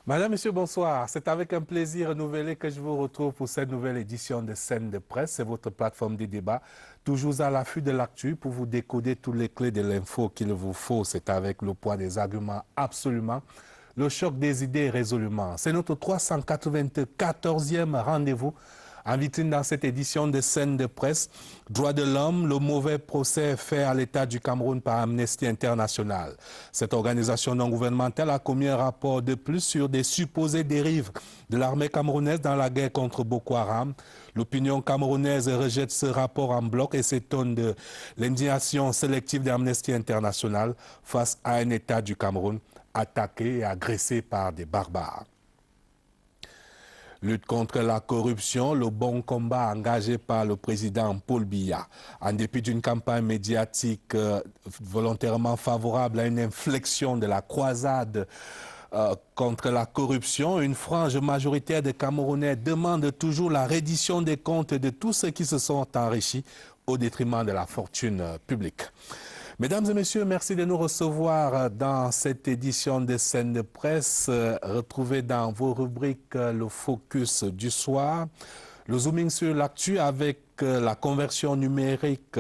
Madame, Monsieur, bonsoir. C'est avec un plaisir renouvelé que je vous retrouve pour cette nouvelle édition de Scène de Presse. C'est votre plateforme de débat, toujours à l'affût de l'actu pour vous décoder toutes les clés de l'info qu'il vous faut. C'est avec le poids des arguments absolument, le choc des idées résolument. C'est notre 394e rendez-vous en vitrine dans cette édition de Scène de Presse. Droits de l'homme, le mauvais procès fait à l'État du Cameroun par Amnesty International. Cette organisation non gouvernementale a commis un rapport de plus sur des supposées dérives de l'armée camerounaise dans la guerre contre Boko Haram. L'opinion camerounaise rejette ce rapport en bloc et s'étonne de l'indignation sélective d'Amnesty International face à un État du Cameroun attaqué et agressé par des barbares. Lutte contre la corruption, le bon combat engagé par le président Paul Biya. En dépit d'une campagne médiatique volontairement favorable à une inflexion de la croisade contre la corruption, une frange majoritaire de Camerounais demande toujours la reddition des comptes de tous ceux qui se sont enrichis au détriment de la fortune publique. Mesdames et messieurs, merci de nous recevoir dans cette édition de Scène de Presse. Retrouvez dans vos rubriques le focus du soir, le zooming sur l'actu avec la conversion numérique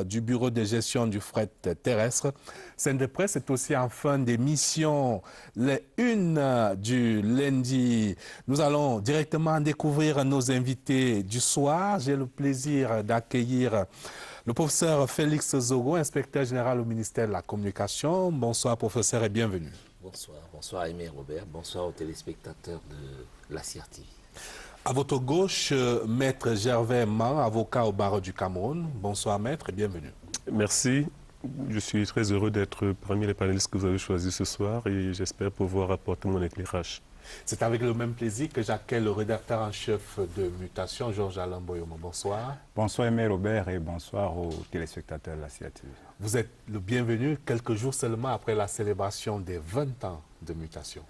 du bureau de gestion du fret terrestre. Scène de Presse est aussi en fin d'émission, les unes du lundi. Nous allons directement découvrir nos invités du soir. J'ai le plaisir d'accueillir le professeur Félix Zogo, inspecteur général au ministère de la Communication. Bonsoir professeur et bienvenue. Bonsoir, bonsoir Aimé Robert, bonsoir aux téléspectateurs de la CRTV. À votre gauche, maître Gervais Man, avocat au barreau du Cameroun. Bonsoir maître et bienvenue. Merci, je suis très heureux d'être parmi les panélistes que vous avez choisis ce soir et j'espère pouvoir apporter mon éclairage. C'est avec le même plaisir que j'accueille le rédacteur en chef de Mutation, Georges Alain Boyomo. Bonsoir. Bonsoir Aimé Robert et bonsoir aux téléspectateurs de la CRTV. Vous êtes le bienvenu quelques jours seulement après la célébration des 20 ans de Mutation.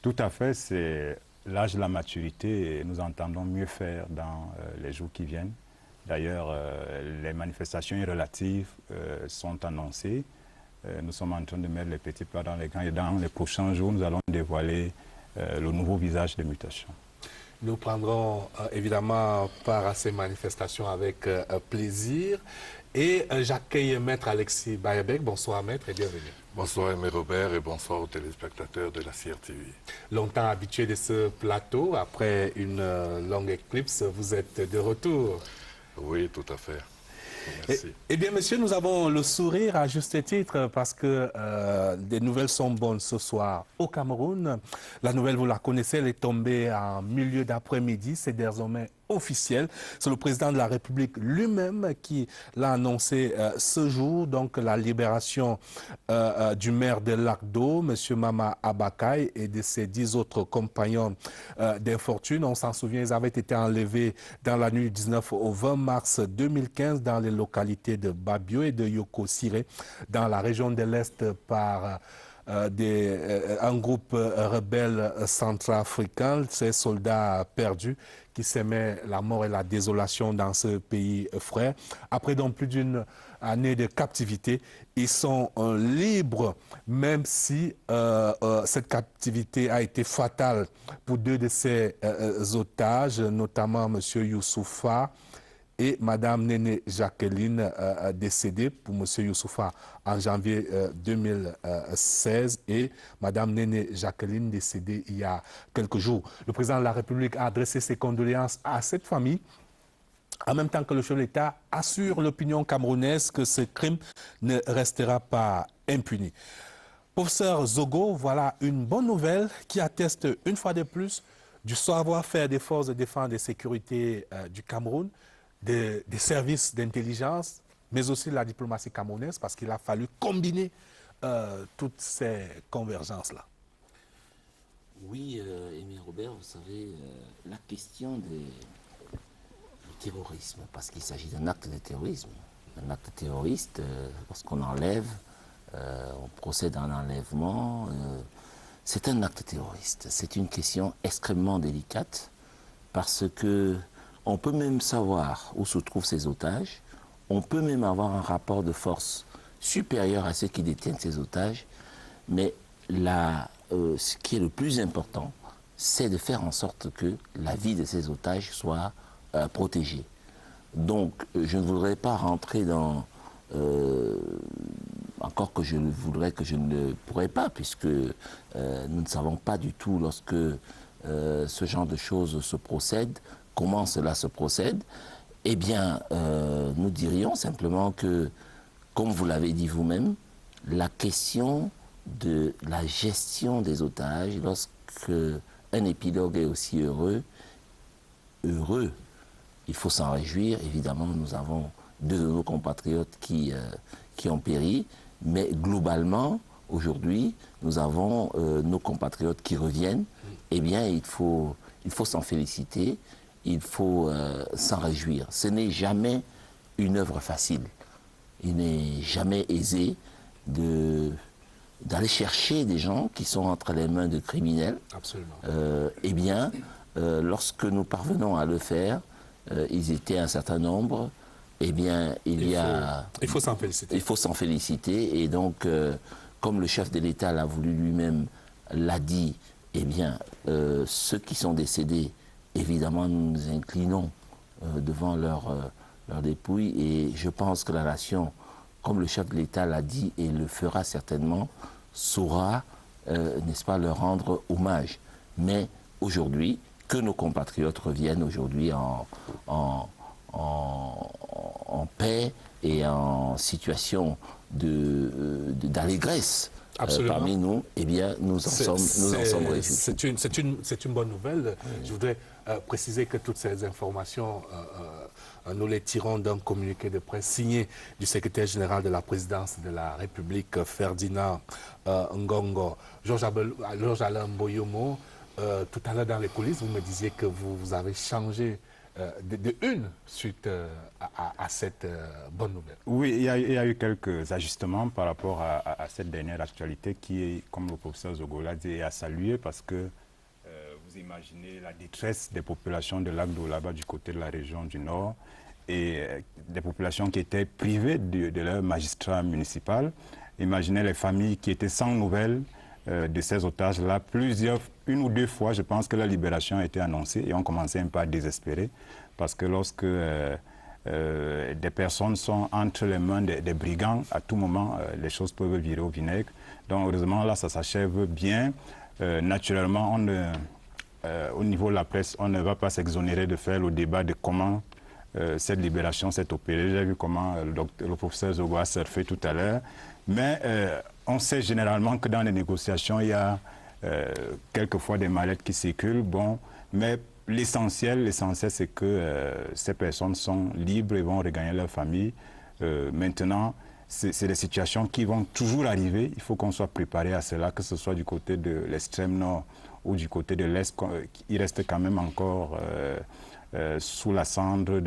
Tout à fait, c'est l'âge de la maturité et nous entendons mieux faire dans les jours qui viennent. D'ailleurs, les manifestations relatives sont annoncées. Nous sommes en train de mettre les petits plats dans les grands et dans les prochains jours, nous allons dévoiler le nouveau visage de Mutation. Nous prendrons évidemment part à ces manifestations avec plaisir. Et j'accueille maître Alexis Bayabek. Bonsoir maître et bienvenue. Bonsoir Aimé Robert et bonsoir aux téléspectateurs de la CRTV. Longtemps habitué de ce plateau, après une longue éclipse, vous êtes de retour. Oui, tout à fait. Merci. Eh bien, monsieur, nous avons le sourire à juste titre parce que des nouvelles sont bonnes ce soir au Cameroun. La nouvelle, vous la connaissez, elle est tombée en milieu d'après-midi. C'est désormais officiel. C'est le président de la République lui-même qui l'a annoncé ce jour. Donc, la libération du maire de Lac-d'Eau, monsieur Mama Abakay, et de ses 10 autres compagnons d'infortune. On s'en souvient, ils avaient été enlevés dans la nuit du 19 au 20 mars 2015 dans les localités de Babio et de Yoko Siré, dans la région de l'Est par un groupe rebelle centrafricain, ces soldats perdus qui sèment la mort et la désolation dans ce pays frère. Après donc plus d'une année de captivité, ils sont libres, même si cette captivité a été fatale pour deux de ces otages, notamment M. Youssoufa et Mme Néné Jacqueline, décédée pour M. Youssoufa en janvier 2016 et Mme Néné Jacqueline décédée il y a quelques jours. Le président de la République a adressé ses condoléances à cette famille, en même temps que le chef de l'État assure l'opinion camerounaise que ce crime ne restera pas impuni. Professeur Zogo, voilà une bonne nouvelle qui atteste une fois de plus du savoir-faire des forces de défense et de sécurité du Cameroun, des services d'intelligence, mais aussi de la diplomatie camerounaise, parce qu'il a fallu combiner toutes ces convergences-là. Oui, Aimé Robert, vous savez, la question du terrorisme, parce qu'il s'agit d'un acte de terrorisme, un acte terroriste, lorsqu'on enlève, on procède à un enlèvement, c'est un acte terroriste. C'est une question extrêmement délicate, parce que on peut même savoir où se trouvent ces otages, on peut même avoir un rapport de force supérieur à ceux qui détiennent ces otages, mais la ce qui est le plus important, c'est de faire en sorte que la vie de ces otages soit protégée. Donc, je ne voudrais pas rentrer dans... encore que je voudrais que je ne pourrais pas, puisque nous ne savons pas du tout lorsque ce genre de choses se procède, comment cela se procède. Eh bien, nous dirions simplement que, comme vous l'avez dit vous-même, la question de la gestion des otages, lorsque un épilogue est aussi heureux, il faut s'en réjouir. Évidemment, nous avons 2 de nos compatriotes qui ont péri, mais globalement, aujourd'hui, nous avons nos compatriotes qui reviennent. Eh bien, il faut s'en féliciter, il faut s'en réjouir. Ce n'est jamais une œuvre facile. Il n'est jamais aisé d'aller chercher des gens qui sont entre les mains de criminels. Absolument. Eh bien, lorsque nous parvenons à le faire, ils étaient un certain nombre, eh bien, il faut s'en féliciter. Il faut s'en féliciter. Et donc, comme le chef de l'État l'a voulu lui-même, l'a dit, eh bien, ceux qui sont décédés, évidemment, nous nous inclinons devant leur dépouille. Et je pense que la nation, comme le chef de l'État l'a dit et le fera certainement, saura, n'est-ce pas, leur rendre hommage. Mais aujourd'hui, que nos compatriotes reviennent aujourd'hui en paix et en situation d'allégresse parmi nous, eh bien, nous en sommes réjouis. C'est une bonne nouvelle. Je voudrais préciser que toutes ces informations, nous les tirons d'un communiqué de presse signé du secrétaire général de la présidence de la République, Ferdinand Ngongo. Georges-Alain Mboyomo, tout à l'heure dans les coulisses, vous me disiez que vous avez changé de une suite à cette bonne nouvelle. Oui, il y a eu quelques ajustements par rapport à cette dernière actualité qui est, comme le professeur Zogo l'a dit, à saluer parce que vous imaginez la détresse des populations de Lac d'Olaba du côté de la région du Nord et des populations qui étaient privées de leur magistrat municipal. Imaginez les familles qui étaient sans nouvelles de ces otages-là. Une ou 2 fois, je pense que la libération a été annoncée et on commençait un peu à désespérer parce que lorsque des personnes sont entre les mains des brigands, à tout moment, les choses peuvent virer au vinaigre. Donc, heureusement, là, ça s'achève bien. Naturellement, au niveau de la presse, on ne va pas s'exonérer de faire le débat de comment cette libération s'est opérée. J'ai vu comment le professeur Zogo a surfé tout à l'heure. Mais on sait généralement que dans les négociations, il y a quelquefois des mallettes qui circulent. Bon, mais l'essentiel, c'est que ces personnes sont libres et vont regagner leur famille. Maintenant, c'est des situations qui vont toujours arriver. Il faut qu'on soit préparé à cela, que ce soit du côté de l'extrême nord ou du côté de l'est. Il reste quand même encore sous la cendre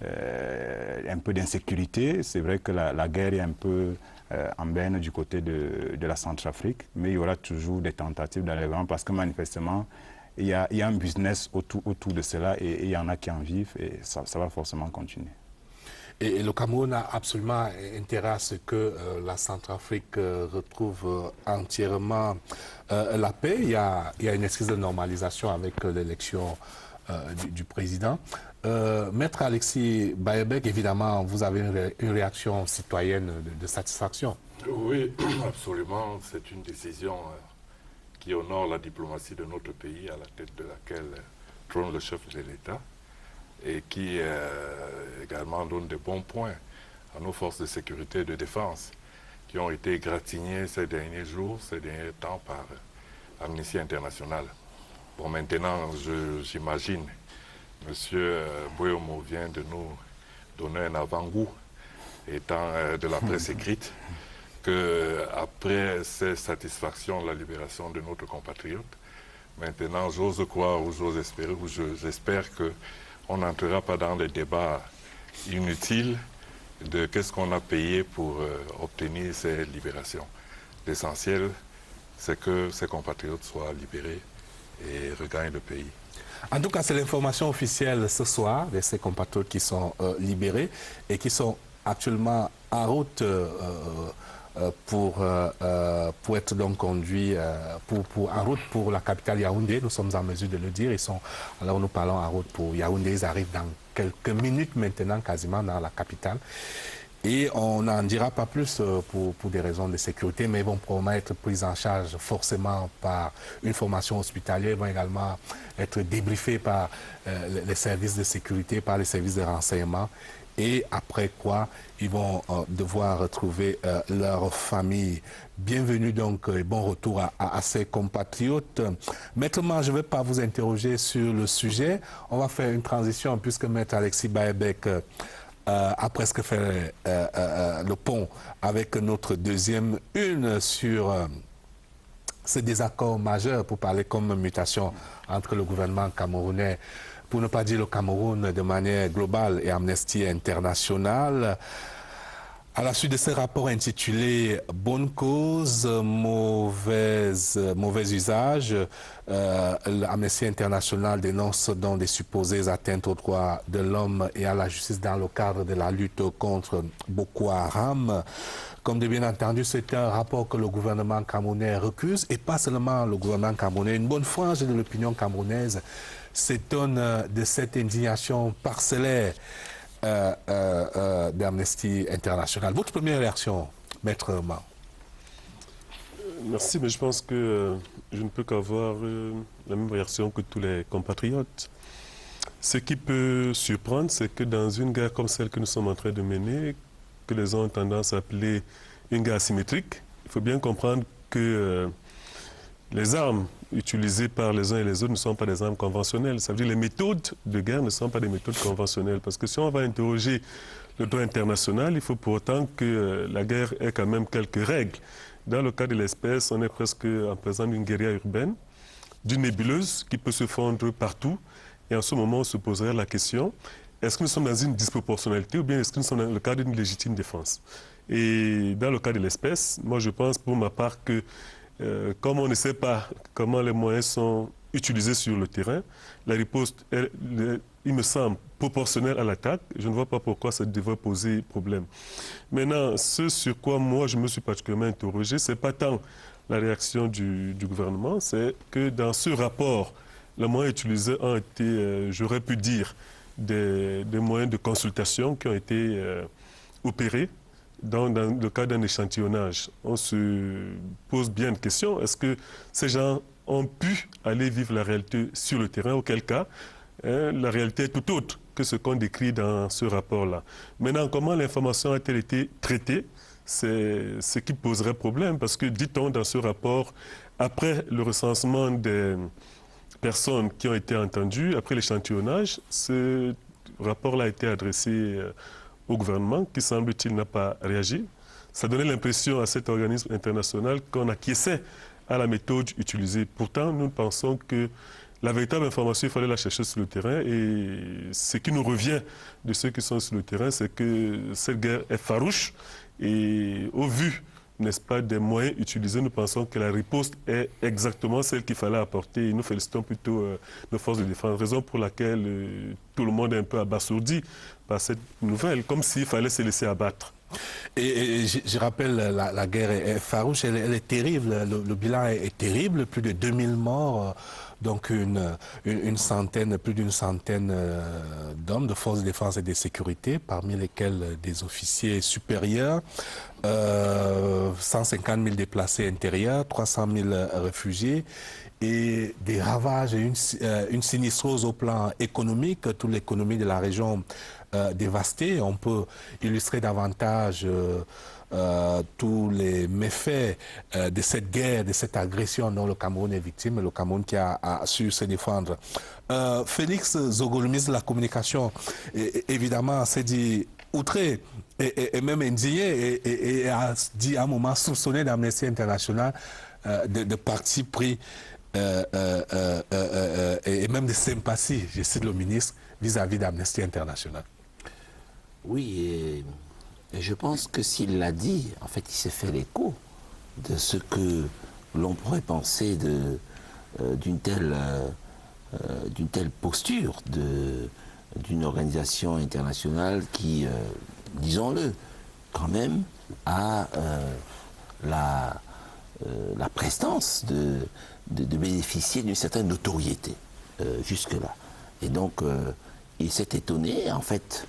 un peu d'insécurité. C'est vrai que la guerre est un peu en berne du côté de la Centrafrique, mais il y aura toujours des tentatives d'enlèvement parce que manifestement, il y a un business autour de cela et il y en a qui en vivent et ça va forcément continuer. Et le Cameroun a absolument intérêt à ce que la Centrafrique retrouve entièrement la paix. Il y a une espèce de normalisation avec l'élection du président. Maître Alexis Baebek, évidemment, vous avez une réaction citoyenne de satisfaction. Oui, absolument. C'est une décision qui honore la diplomatie de notre pays, à la tête de laquelle trône le chef de l'État, et qui également donne de bons points à nos forces de sécurité et de défense, qui ont été égratignées ces derniers jours, ces derniers temps par Amnesty International. Bon, maintenant, j'imagine, Monsieur Mboyomo vient de nous donner un avant-goût, étant de la presse écrite, qu'après ces satisfactions, la libération de notre compatriote, maintenant, j'ose croire ou j'ose espérer, ou j'espère qu'on n'entrera pas dans des débats inutiles de qu'est-ce qu'on a payé pour obtenir ces libérations. L'essentiel, c'est que ces compatriotes soient libérés et regagnent le pays. En tout cas, c'est l'information officielle ce soir de ces compatriotes qui sont libérés et qui sont actuellement en route pour être donc conduits en route pour la capitale Yaoundé. Nous sommes en mesure de le dire. Alors nous parlons en route pour Yaoundé. Ils arrivent dans quelques minutes maintenant, quasiment dans la capitale. Et on n'en dira pas plus pour des raisons de sécurité, mais ils vont probablement être pris en charge forcément par une formation hospitalière. Ils vont également être débriefés par les services de sécurité, par les services de renseignement. Et après quoi, ils vont devoir retrouver leur famille. Bienvenue donc et bon retour à ces compatriotes. Maintenant, je ne vais pas vous interroger sur le sujet. On va faire une transition puisque Maître Alexis Baebek a presque fait le pont avec notre deuxième une sur ce désaccord majeur, pour parler comme mutation entre le gouvernement camerounais, pour ne pas dire le Cameroun de manière globale, et Amnesty International. À la suite de ce rapport intitulé « Bonne cause, mauvais usage », Amnesty International dénonce donc des supposées atteintes aux droits de l'homme et à la justice dans le cadre de la lutte contre Boko Haram. Comme de bien entendu, c'est un rapport que le gouvernement camerounais recuse, et pas seulement le gouvernement camerounais. Une bonne frange de l'opinion camerounaise s'étonne de cette indignation parcellaire d'Amnesty International. Votre première réaction, Maître Ma? Merci, mais je pense que je ne peux qu'avoir la même réaction que tous les compatriotes. Ce qui peut surprendre, c'est que dans une guerre comme celle que nous sommes en train de mener, que les gens ont tendance à appeler une guerre asymétrique, il faut bien comprendre que les armes utilisées par les uns et les autres ne sont pas des armes conventionnelles. Ça veut dire que les méthodes de guerre ne sont pas des méthodes conventionnelles. Parce que si on va interroger le droit international, il faut pour autant que la guerre ait quand même quelques règles. Dans le cas de l'espèce, on est presque en présence d'une guérilla urbaine, d'une nébuleuse qui peut se fondre partout. Et en ce moment, on se poserait la question, est-ce que nous sommes dans une disproportionnalité ou bien est-ce que nous sommes dans le cadre d'une légitime défense? Et dans le cas de l'espèce, moi je pense pour ma part que comme on ne sait pas comment les moyens sont utilisés sur le terrain, la riposte, il me semble, proportionnelle à l'attaque. Je ne vois pas pourquoi ça devrait poser problème. Maintenant, ce sur quoi moi je me suis particulièrement interrogé, ce n'est pas tant la réaction du gouvernement, c'est que dans ce rapport, les moyens utilisés ont été, j'aurais pu dire, des moyens de consultation qui ont été opérés. Dans le cas d'un échantillonnage, on se pose bien une question. Est-ce que ces gens ont pu aller vivre la réalité sur le terrain? Auquel cas, la réalité est tout autre que ce qu'on décrit dans ce rapport-là. Maintenant, comment l'information a-t-elle été traitée? C'est ce qui poserait problème. Parce que, dit-on dans ce rapport, après le recensement des personnes qui ont été entendues, après l'échantillonnage, ce rapport-là a été adressé au gouvernement, qui semble-t-il n'a pas réagi. Ça donnait l'impression à cet organisme international qu'on acquiesçait à la méthode utilisée. Pourtant, nous pensons que la véritable information, il fallait la chercher sur le terrain. Et ce qui nous revient de ceux qui sont sur le terrain, c'est que cette guerre est farouche. Et au vu, n'est-ce pas, des moyens utilisés, nous pensons que la riposte est exactement celle qu'il fallait apporter. Et nous félicitons plutôt nos forces de défense, raison pour laquelle tout le monde est un peu abasourdi par cette nouvelle, comme s'il fallait se laisser abattre. Et je rappelle, la guerre est farouche, elle est terrible, le bilan est terrible, plus de 2000 morts, donc plus d'une centaine d'hommes de forces de défense et de sécurité, parmi lesquels des officiers supérieurs, 150 000 déplacés intérieurs, 300 000 réfugiés, et des ravages et une sinistrose au plan économique, toute l'économie de la région dévastée. On peut illustrer davantage tous les méfaits de cette guerre, de cette agression dont le Cameroun est victime, le Cameroun qui a su se défendre. Félix Zogolo, ministre de la Communication, évidemment, s'est dit outré et même indigné et a dit à un moment soupçonné d'Amnesty International de parti pris et même de sympathie, je cite le ministre, vis-à-vis d'Amnesty International. Oui, et je pense que s'il l'a dit, en fait, il s'est fait l'écho de ce que l'on pourrait penser d'une telle posture d'une organisation internationale qui, disons-le, quand même, a la prestance de bénéficier d'une certaine notoriété jusque-là. Et donc, il s'est étonné, en fait,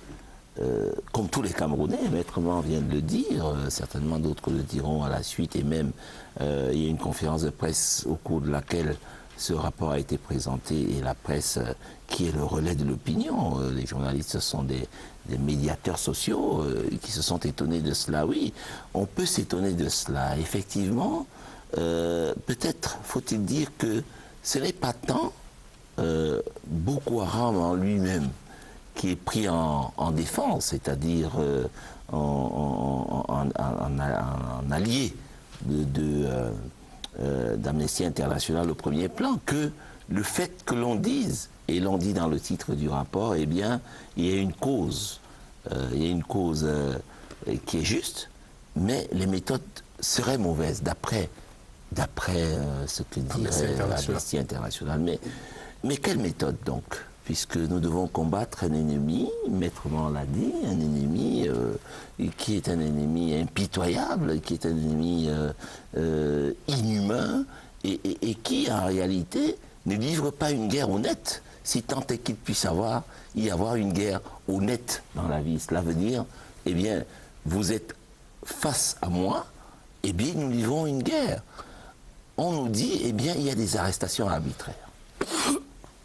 comme tous les Camerounais, Maître Mans vient de le dire, certainement d'autres le diront à la suite, et même il y a une conférence de presse au cours de laquelle ce rapport a été présenté, et la presse qui est le relais de l'opinion, les journalistes ce sont des médiateurs sociaux qui se sont étonnés de cela. Oui, on peut s'étonner de cela. Effectivement, peut-être faut-il dire que ce n'est pas tant Boko Haram en lui-même qui est pris en défense, c'est-à-dire en allié d'Amnesty International au premier plan, que le fait que l'on dise, et l'on dit dans le titre du rapport, eh bien, il y a une cause, qui est juste, mais les méthodes seraient mauvaises, d'après ce que dit Amnesty International. Mais quelle méthode donc? Puisque nous devons combattre un ennemi, Maître Mans l'a dit, un ennemi qui est un ennemi impitoyable, qui est un ennemi inhumain, et qui en réalité ne livre pas une guerre honnête, si tant est qu'il puisse y avoir une guerre honnête dans la vie. Cela veut dire, eh bien, vous êtes face à moi, eh bien, nous livrons une guerre. On nous dit, eh bien, il y a des arrestations arbitraires.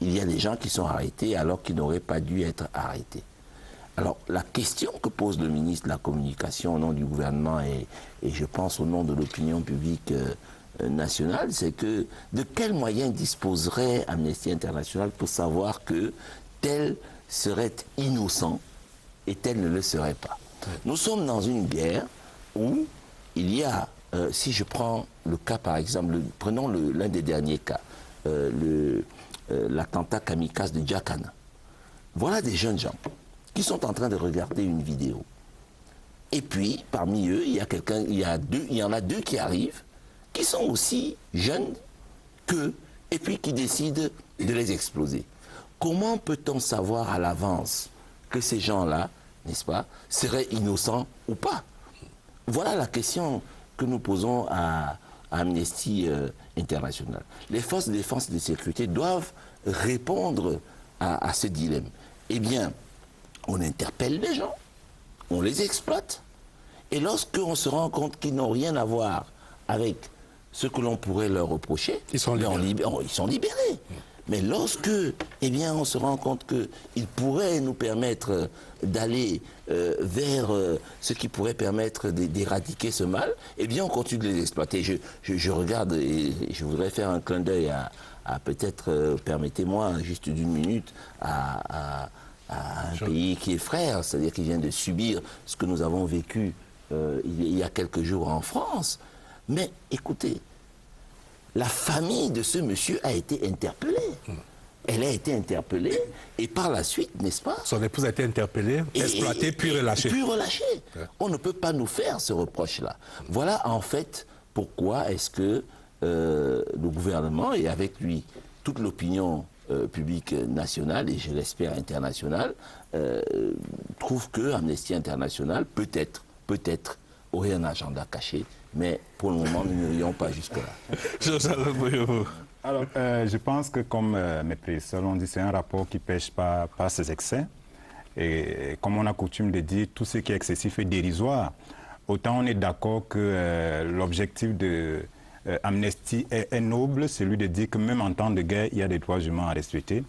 Il y a des gens qui sont arrêtés alors qu'ils n'auraient pas dû être arrêtés. Alors, la question que pose le ministre de la Communication au nom du gouvernement et je pense au nom de l'opinion publique nationale, c'est que de quels moyens disposerait Amnesty International pour savoir que tel serait innocent et tel ne le serait pas? Nous sommes dans une guerre où il y a, si je prends le cas par exemple, prenons l'un des derniers cas, l'attentat kamikaze de Djakana. Voilà des jeunes gens qui sont en train de regarder une vidéo. Et puis, parmi eux, il y en a deux qui arrivent, qui sont aussi jeunes qu'eux, et puis qui décident de les exploser. Comment peut-on savoir à l'avance que ces gens-là, n'est-ce pas, seraient innocents ou pas? Voilà la question que nous posons à Amnesty International. Les forces de défense et de sécurité doivent répondre à ce dilemme. Eh bien, on interpelle les gens, on les exploite, et lorsqu'on se rend compte qu'ils n'ont rien à voir avec ce que l'on pourrait leur reprocher, ils sont libérés. Mais lorsque, eh bien, on se rend compte qu'ils pourraient nous permettre d'aller vers ce qui pourrait permettre d'éradiquer ce mal, eh bien, on continue de les exploiter. Je regarde et je voudrais faire un clin d'œil à peut-être, permettez-moi, juste d'une minute, à un pays qui est frère, c'est-à-dire qui vient de subir ce que nous avons vécu il y a quelques jours en France. Mais écoutez, la famille de ce monsieur a été interpellée. Elle a été interpellée et par la suite, n'est-ce pas? Son épouse a été interpellée, exploitée, puis relâchée. Puis relâchée. Ouais. On ne peut pas nous faire ce reproche-là. Voilà en fait pourquoi est-ce que le gouvernement et avec lui toute l'opinion publique nationale et je l'espère internationale trouve que Amnesty International peut-être aurait un agenda caché, mais pour le moment nous n'irions pas jusque-là. Alors, je pense que comme mes prédécesseurs l'ont dit, c'est un rapport qui ne pêche pas par ses excès. Et comme on a coutume de dire, tout ce qui est excessif est dérisoire. Autant on est d'accord que l'objectif de Amnesty est noble, celui de dire que même en temps de guerre, il y a des droits humains à respecter.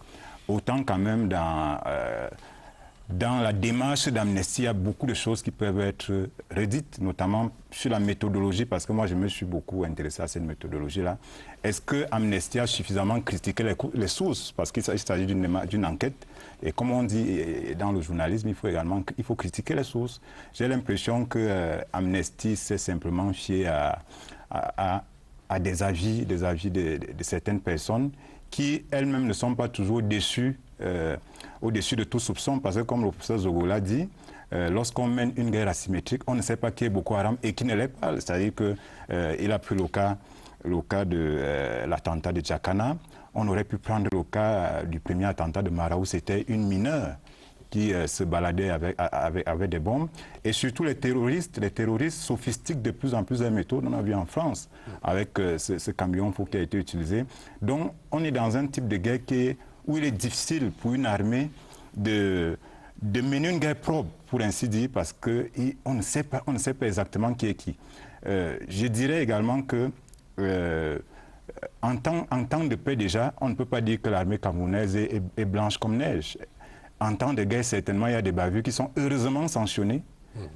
Autant quand même dans la démarche d'Amnesty, il y a beaucoup de choses qui peuvent être redites, notamment sur la méthodologie, parce que moi, je me suis beaucoup intéressé à cette méthodologie-là. Est-ce que Amnesty a suffisamment critiqué les sources? Parce qu'il s'agit d'une enquête. Et comme on dit dans le journalisme, il faut critiquer les sources. J'ai l'impression que Amnesty s'est simplement fié à des avis de certaines personnes qui elles-mêmes ne sont pas toujours au-dessus de tout soupçon, parce que comme le professeur Zogo l'a dit, lorsqu'on mène une guerre asymétrique, on ne sait pas qui est Boko Haram et qui ne l'est pas. C'est-à-dire qu'il a pris le cas de l'attentat de Djakana. On aurait pu prendre le cas du premier attentat de Mara où c'était une mineure qui se baladaient avec des bombes. Et surtout les terroristes sophistiquent de plus en plus les méthodes. On a vu en France avec ce camion fou qui a été utilisé. Donc on est dans un type de guerre où il est difficile pour une armée de mener une guerre propre, pour ainsi dire, parce qu'on ne sait pas exactement qui est qui. Je dirais également que en temps de paix déjà, on ne peut pas dire que l'armée camerounaise est blanche comme neige. En temps de guerre, certainement, il y a des bavures qui sont heureusement sanctionnées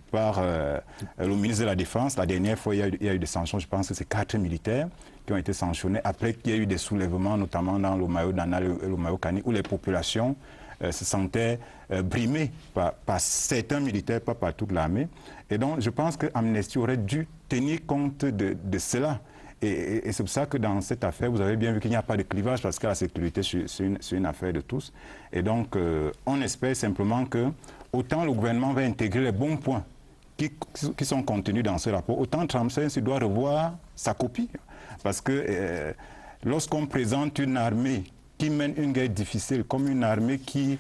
par le ministre de la Défense. La dernière fois, il y a eu des sanctions, je pense que c'est 4 militaires qui ont été sanctionnés. Après qu'il y a eu des soulèvements, notamment dans l'Omayo-Dana et l'Omayo-Kani, où les populations se sentaient brimées par certains militaires, pas par toute l'armée. Et donc, je pense que Amnesty aurait dû tenir compte de cela. Et c'est pour ça que dans cette affaire, vous avez bien vu qu'il n'y a pas de clivage, parce que la sécurité, c'est une affaire de tous. Et donc, on espère simplement que, autant le gouvernement va intégrer les bons points qui sont contenus dans ce rapport, autant Trump doit revoir sa copie. Parce que lorsqu'on présente une armée qui mène une guerre difficile, comme une armée qui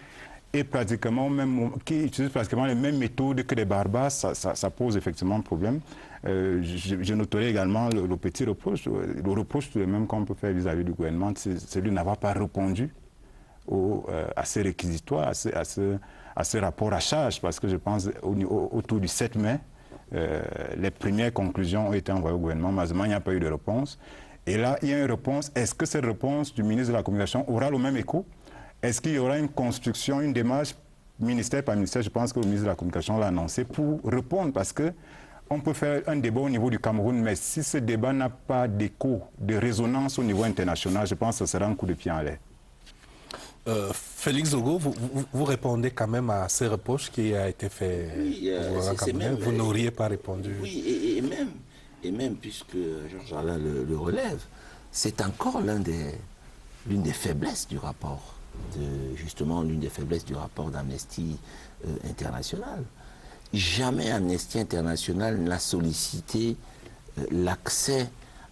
utilise pratiquement les mêmes méthodes que les barbares, ça pose effectivement problème. Je noterai également le petit reproche, le reproche tout de même qu'on peut faire vis-à-vis du gouvernement, c'est celui de n'avoir pas répondu à ces réquisitoires, à ce rapport à charge, parce que je pense autour du 7 mai, les premières conclusions ont été envoyées au gouvernement, malheureusement il n'y a pas eu de réponse. Et là, il y a une réponse. Est-ce que cette réponse du ministre de la Communication aura le même écho? Est-ce qu'il y aura une construction, une démarche, ministère par ministère? Je pense que le ministre de la Communication l'a annoncé pour répondre, parce qu'on peut faire un débat au niveau du Cameroun, mais si ce débat n'a pas d'écho, de résonance au niveau international, je pense que ce sera un coup de pied en l'air. Félix Zogo, vous répondez quand même à ces reproches qui a été fait. Oui, vous n'auriez pas répondu. Oui, et même puisque Georges Alain le relève, c'est encore l'une des faiblesses du rapport, justement l'une des faiblesses du rapport d'Amnesty International. Jamais Amnesty International n'a sollicité l'accès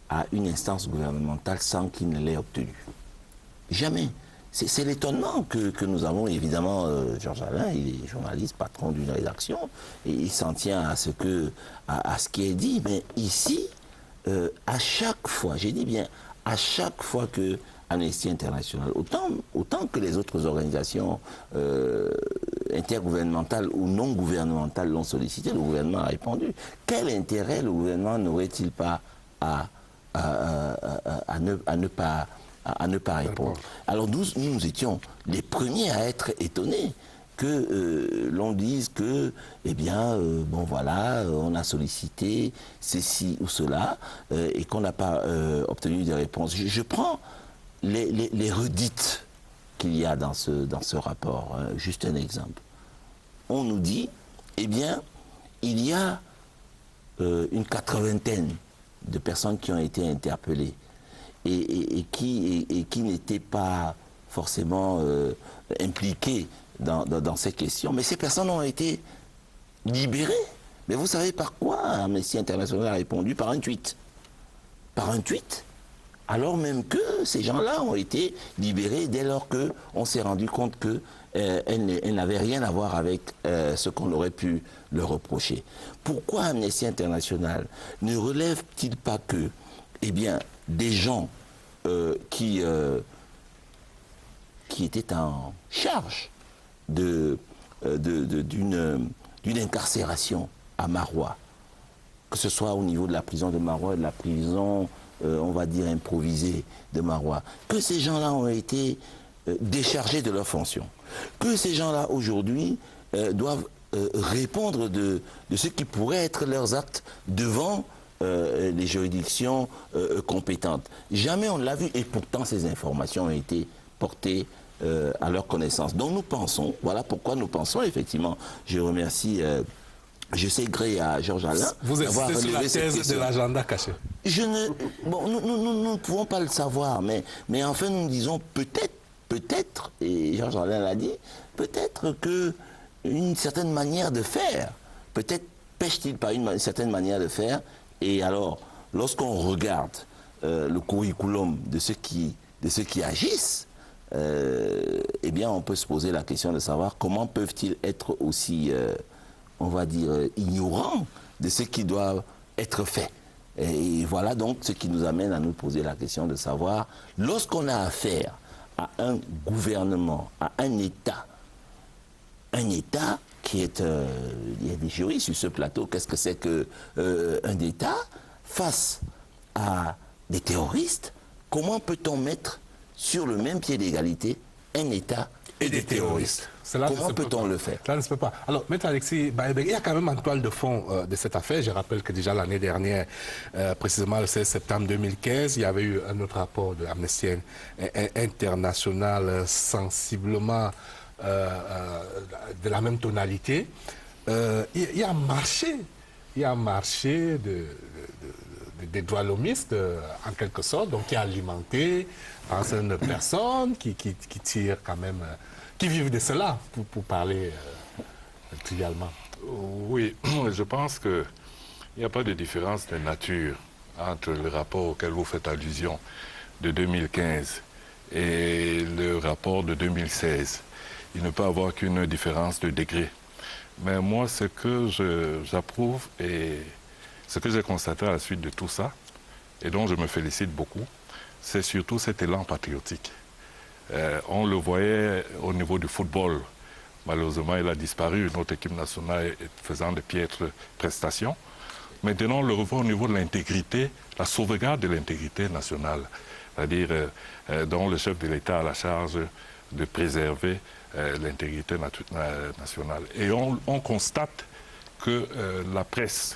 à une instance gouvernementale sans qu'il ne l'ait obtenu. Jamais. C'est l'étonnement que nous avons, évidemment, Georges Alain, il est journaliste, patron d'une rédaction, et il s'en tient à ce qui est dit. Mais ici, à chaque fois, j'ai dit bien, à chaque fois que Amnesty International, autant que les autres organisations intergouvernementales ou non gouvernementales l'ont sollicité, le gouvernement a répondu. Quel intérêt le gouvernement n'aurait-il pas à ne pas répondre? Alors nous étions les premiers à être étonnés que l'on dise que, eh bien, bon voilà, on a sollicité ceci ou cela et qu'on n'a pas obtenu des réponses. Je prends les redites qu'il y a dans ce rapport. Juste un exemple. On nous dit, eh bien, il y a une 80aine de personnes qui ont été interpellées et qui n'étaient pas forcément impliquées dans ces questions. Mais ces personnes ont été libérées. Mais vous savez par quoi Amnesty International a répondu? Par un tweet. Par un tweet. Alors même que ces gens-là ont été libérés dès lors qu'on s'est rendu compte qu'elles n'avaient rien à voir avec ce qu'on aurait pu leur reprocher. Pourquoi Amnesty International ne relève-t-il pas que, eh bien, des gens qui étaient en charge d'une incarcération à Maroua, que ce soit au niveau de la prison de Maroua, de la prison, on va dire, improvisée de Maroua, que ces gens-là ont été déchargés de leurs fonctions, que ces gens-là aujourd'hui doivent répondre de ce qui pourrait être leurs actes devant les juridictions compétentes. Jamais on ne l'a vu, et pourtant ces informations ont été portées à leur connaissance. Donc nous pensons, voilà pourquoi nous pensons, effectivement, je remercie, je sais gré à Georges Alain. Vous insistez sur la thèse de l'agenda caché. Bon, nous ne pouvons pas le savoir, mais enfin nous disons peut-être, et Georges Alain l'a dit, peut-être qu'une certaine manière de faire, peut-être pêche-t-il par une certaine manière de faire, et alors, lorsqu'on regarde le curriculum de ceux qui agissent, eh bien, on peut se poser la question de savoir comment peuvent-ils être aussi, on va dire, ignorants de ce qui doit être fait. Et voilà donc ce qui nous amène à nous poser la question de savoir, lorsqu'on a affaire à un gouvernement, à un État qui est... il y a des juristes sur ce plateau, qu'est-ce que c'est qu'un État face à des terroristes? Comment peut-on mettre sur le même pied d'égalité un État et des terroristes? Comment peut-on le faire? Cela ne se peut pas. Alors, Maître Alexis Baebek, il y a quand même en toile de fond de cette affaire. Je rappelle que déjà l'année dernière, précisément le 16 septembre 2015, il y avait eu un autre rapport de Amnesty International sensiblement de la même tonalité. Il y a un marché des droits lomistes, en quelque sorte, donc qui est alimenté par certaines personnes qui tirent quand même, qui vivent de cela, pour parler trivialement. Oui, je pense qu'il n'y a pas de différence de nature entre le rapport auquel vous faites allusion de 2015 et le rapport de 2016. Il ne peut y avoir qu'une différence de degré. Mais moi, ce que j'approuve et ce que j'ai constaté à la suite de tout ça, et dont je me félicite beaucoup, c'est surtout cet élan patriotique. On le voyait au niveau du football. Malheureusement, il a disparu, notre équipe nationale faisant de piètres prestations. Maintenant, on le revoit au niveau de l'intégrité, la sauvegarde de l'intégrité nationale. C'est-à-dire dont le chef de l'État a la charge de préserver l'intégrité nationale. Et on constate que la presse,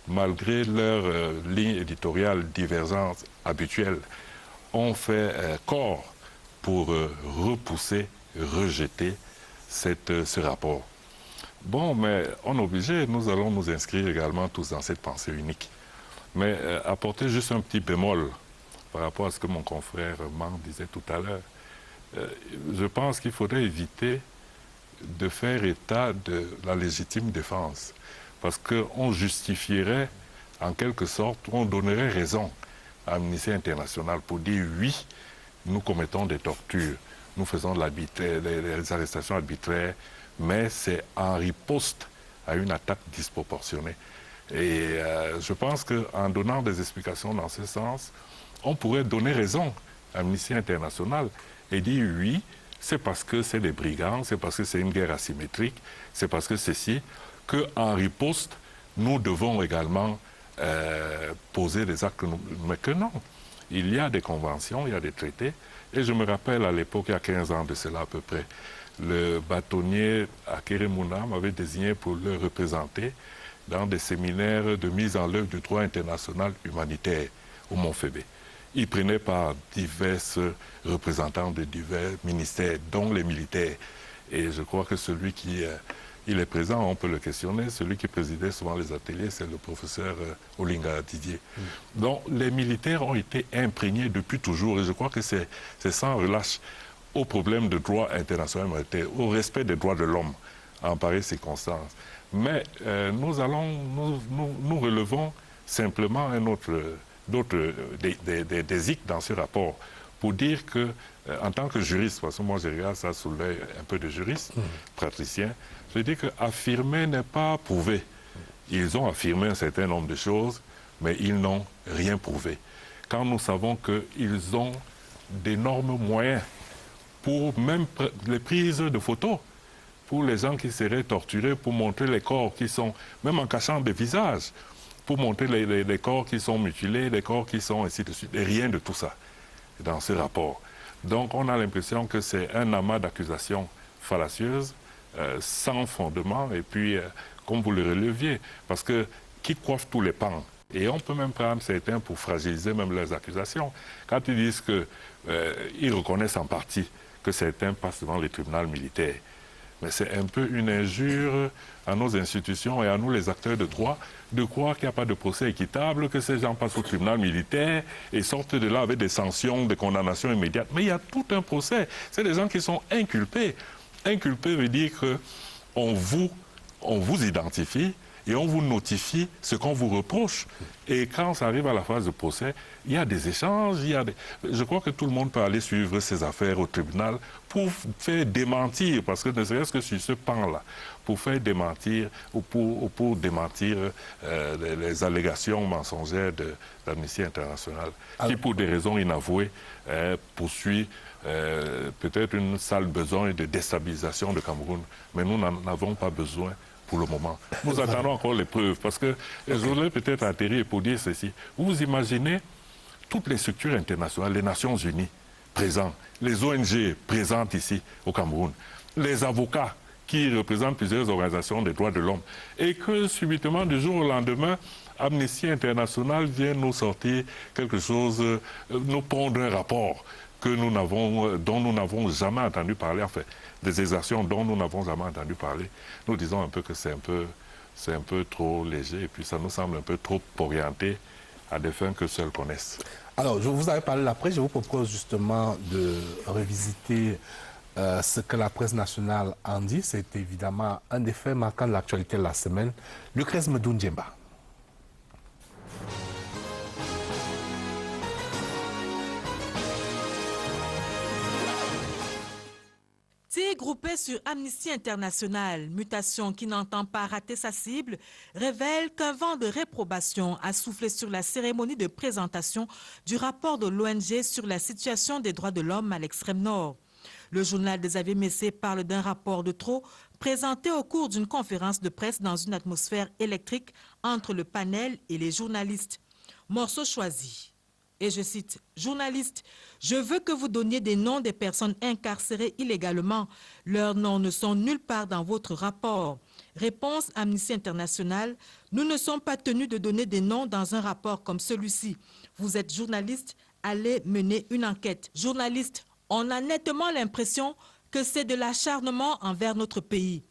malgré leurs lignes éditoriales divergentes habituelles, ont fait corps pour repousser, rejeter ce rapport. Bon, mais on est obligé, nous allons nous inscrire également tous dans cette pensée unique. Mais apporter juste un petit bémol par rapport à ce que mon confrère Mang disait tout à l'heure. Je pense qu'il faudrait éviter de faire état de la légitime défense. Parce qu'on justifierait, en quelque sorte, on donnerait raison à Amnesty International pour dire oui, nous commettons des tortures, nous faisons des arrestations arbitraires, mais c'est en riposte à une attaque disproportionnée. Et je pense qu'en donnant des explications dans ce sens, on pourrait donner raison à Amnesty International et dire oui, c'est parce que c'est des brigands, c'est parce que c'est une guerre asymétrique, c'est parce que ceci, qu'en riposte, nous devons également poser des actes, mais que non. Il y a des conventions, il y a des traités, et je me rappelle à l'époque, il y a 15 ans de cela à peu près, le bâtonnier Akeremouna m'avait désigné pour le représenter dans des séminaires de mise en œuvre du droit international humanitaire au Mont-Fébé. Il prenait par divers représentants de divers ministères, dont les militaires. Et je crois que celui qui il est présent, on peut le questionner. Celui qui présidait souvent les ateliers, c'est le professeur Olinga Didier. Donc les militaires ont été imprégnés depuis toujours, et je crois que c'est sans relâche au problème de droit international humanitaire, au respect des droits de l'homme en pareille circonstance. Mais nous relevons simplement des hic dans ce rapport pour dire que, en tant que juriste, parce que moi je regarde ça sous l'œil un peu de juriste, praticien, je dis qu'affirmer n'est pas prouver. Ils ont affirmé un certain nombre de choses, mais ils n'ont rien prouvé. Quand nous savons qu'ils ont d'énormes moyens pour même les prises de photos, pour les gens qui seraient torturés, pour montrer les corps qui sont, même en cachant des visages, pour montrer les corps qui sont mutilés, les corps qui sont ainsi de suite. Et rien de tout ça dans ce rapport. Donc on a l'impression que c'est un amas d'accusations fallacieuses, sans fondement, et puis, comme vous le releviez, parce que qui coiffe tous les pans. Et on peut même prendre certains pour fragiliser même leurs accusations. Quand ils disent qu'ils reconnaissent en partie que certains passent devant les tribunaux militaires. Mais c'est un peu une injure à nos institutions et à nous, les acteurs de droit, de croire qu'il n'y a pas de procès équitable, que ces gens passent au tribunal militaire et sortent de là avec des sanctions, des condamnations immédiates. Mais il y a tout un procès. C'est des gens qui sont inculpés. Inculpé veut dire qu'on vous identifie et on vous notifie ce qu'on vous reproche. Et quand ça arrive à la phase de procès, il y a des échanges, je crois que tout le monde peut aller suivre ces affaires au tribunal pour faire démentir, parce que ne serait-ce que sur ce pan-là, pour faire démentir ou pour démentir les allégations mensongères d'Amnesty International, qui pour des raisons inavouées poursuit peut-être une sale besoin de déstabilisation de Cameroun, mais nous n'en avons pas besoin pour le moment. Nous attendons encore les preuves, parce que je voudrais peut-être atterrir pour dire ceci. Vous imaginez toutes les structures internationales, les Nations Unies présentes, les ONG présentes ici au Cameroun, les avocats qui représentent plusieurs organisations des droits de l'homme, et que subitement, du jour au lendemain, Amnesty International vient nous sortir quelque chose, nous pondre un rapport dont nous n'avons jamais entendu parler, enfin, des exactions dont nous n'avons jamais entendu parler. Nous disons un peu que c'est un peu trop léger, et puis ça nous semble un peu trop orienté à des fins que seuls connaissent. Alors, je vous avais parlé de la presse, je vous propose justement de revisiter ce que la presse nationale en dit. C'est évidemment un des faits marquants de l'actualité de la semaine. Lucrèce Medoundjemba. Groupé sur Amnesty International, mutation qui n'entend pas rater sa cible, révèle qu'un vent de réprobation a soufflé sur la cérémonie de présentation du rapport de l'ONG sur la situation des droits de l'homme à l'extrême nord. Le journal des Xavier Messé parle d'un rapport de trop présenté au cours d'une conférence de presse dans une atmosphère électrique entre le panel et les journalistes. Morceau choisi. Et je cite, « Journalistes, je veux que vous donniez des noms des personnes incarcérées illégalement. Leurs noms ne sont nulle part dans votre rapport. » Réponse Amnesty International, « Nous ne sommes pas tenus de donner des noms dans un rapport comme celui-ci. Vous êtes journaliste, allez mener une enquête. Journaliste, on a nettement l'impression que c'est de l'acharnement envers notre pays. »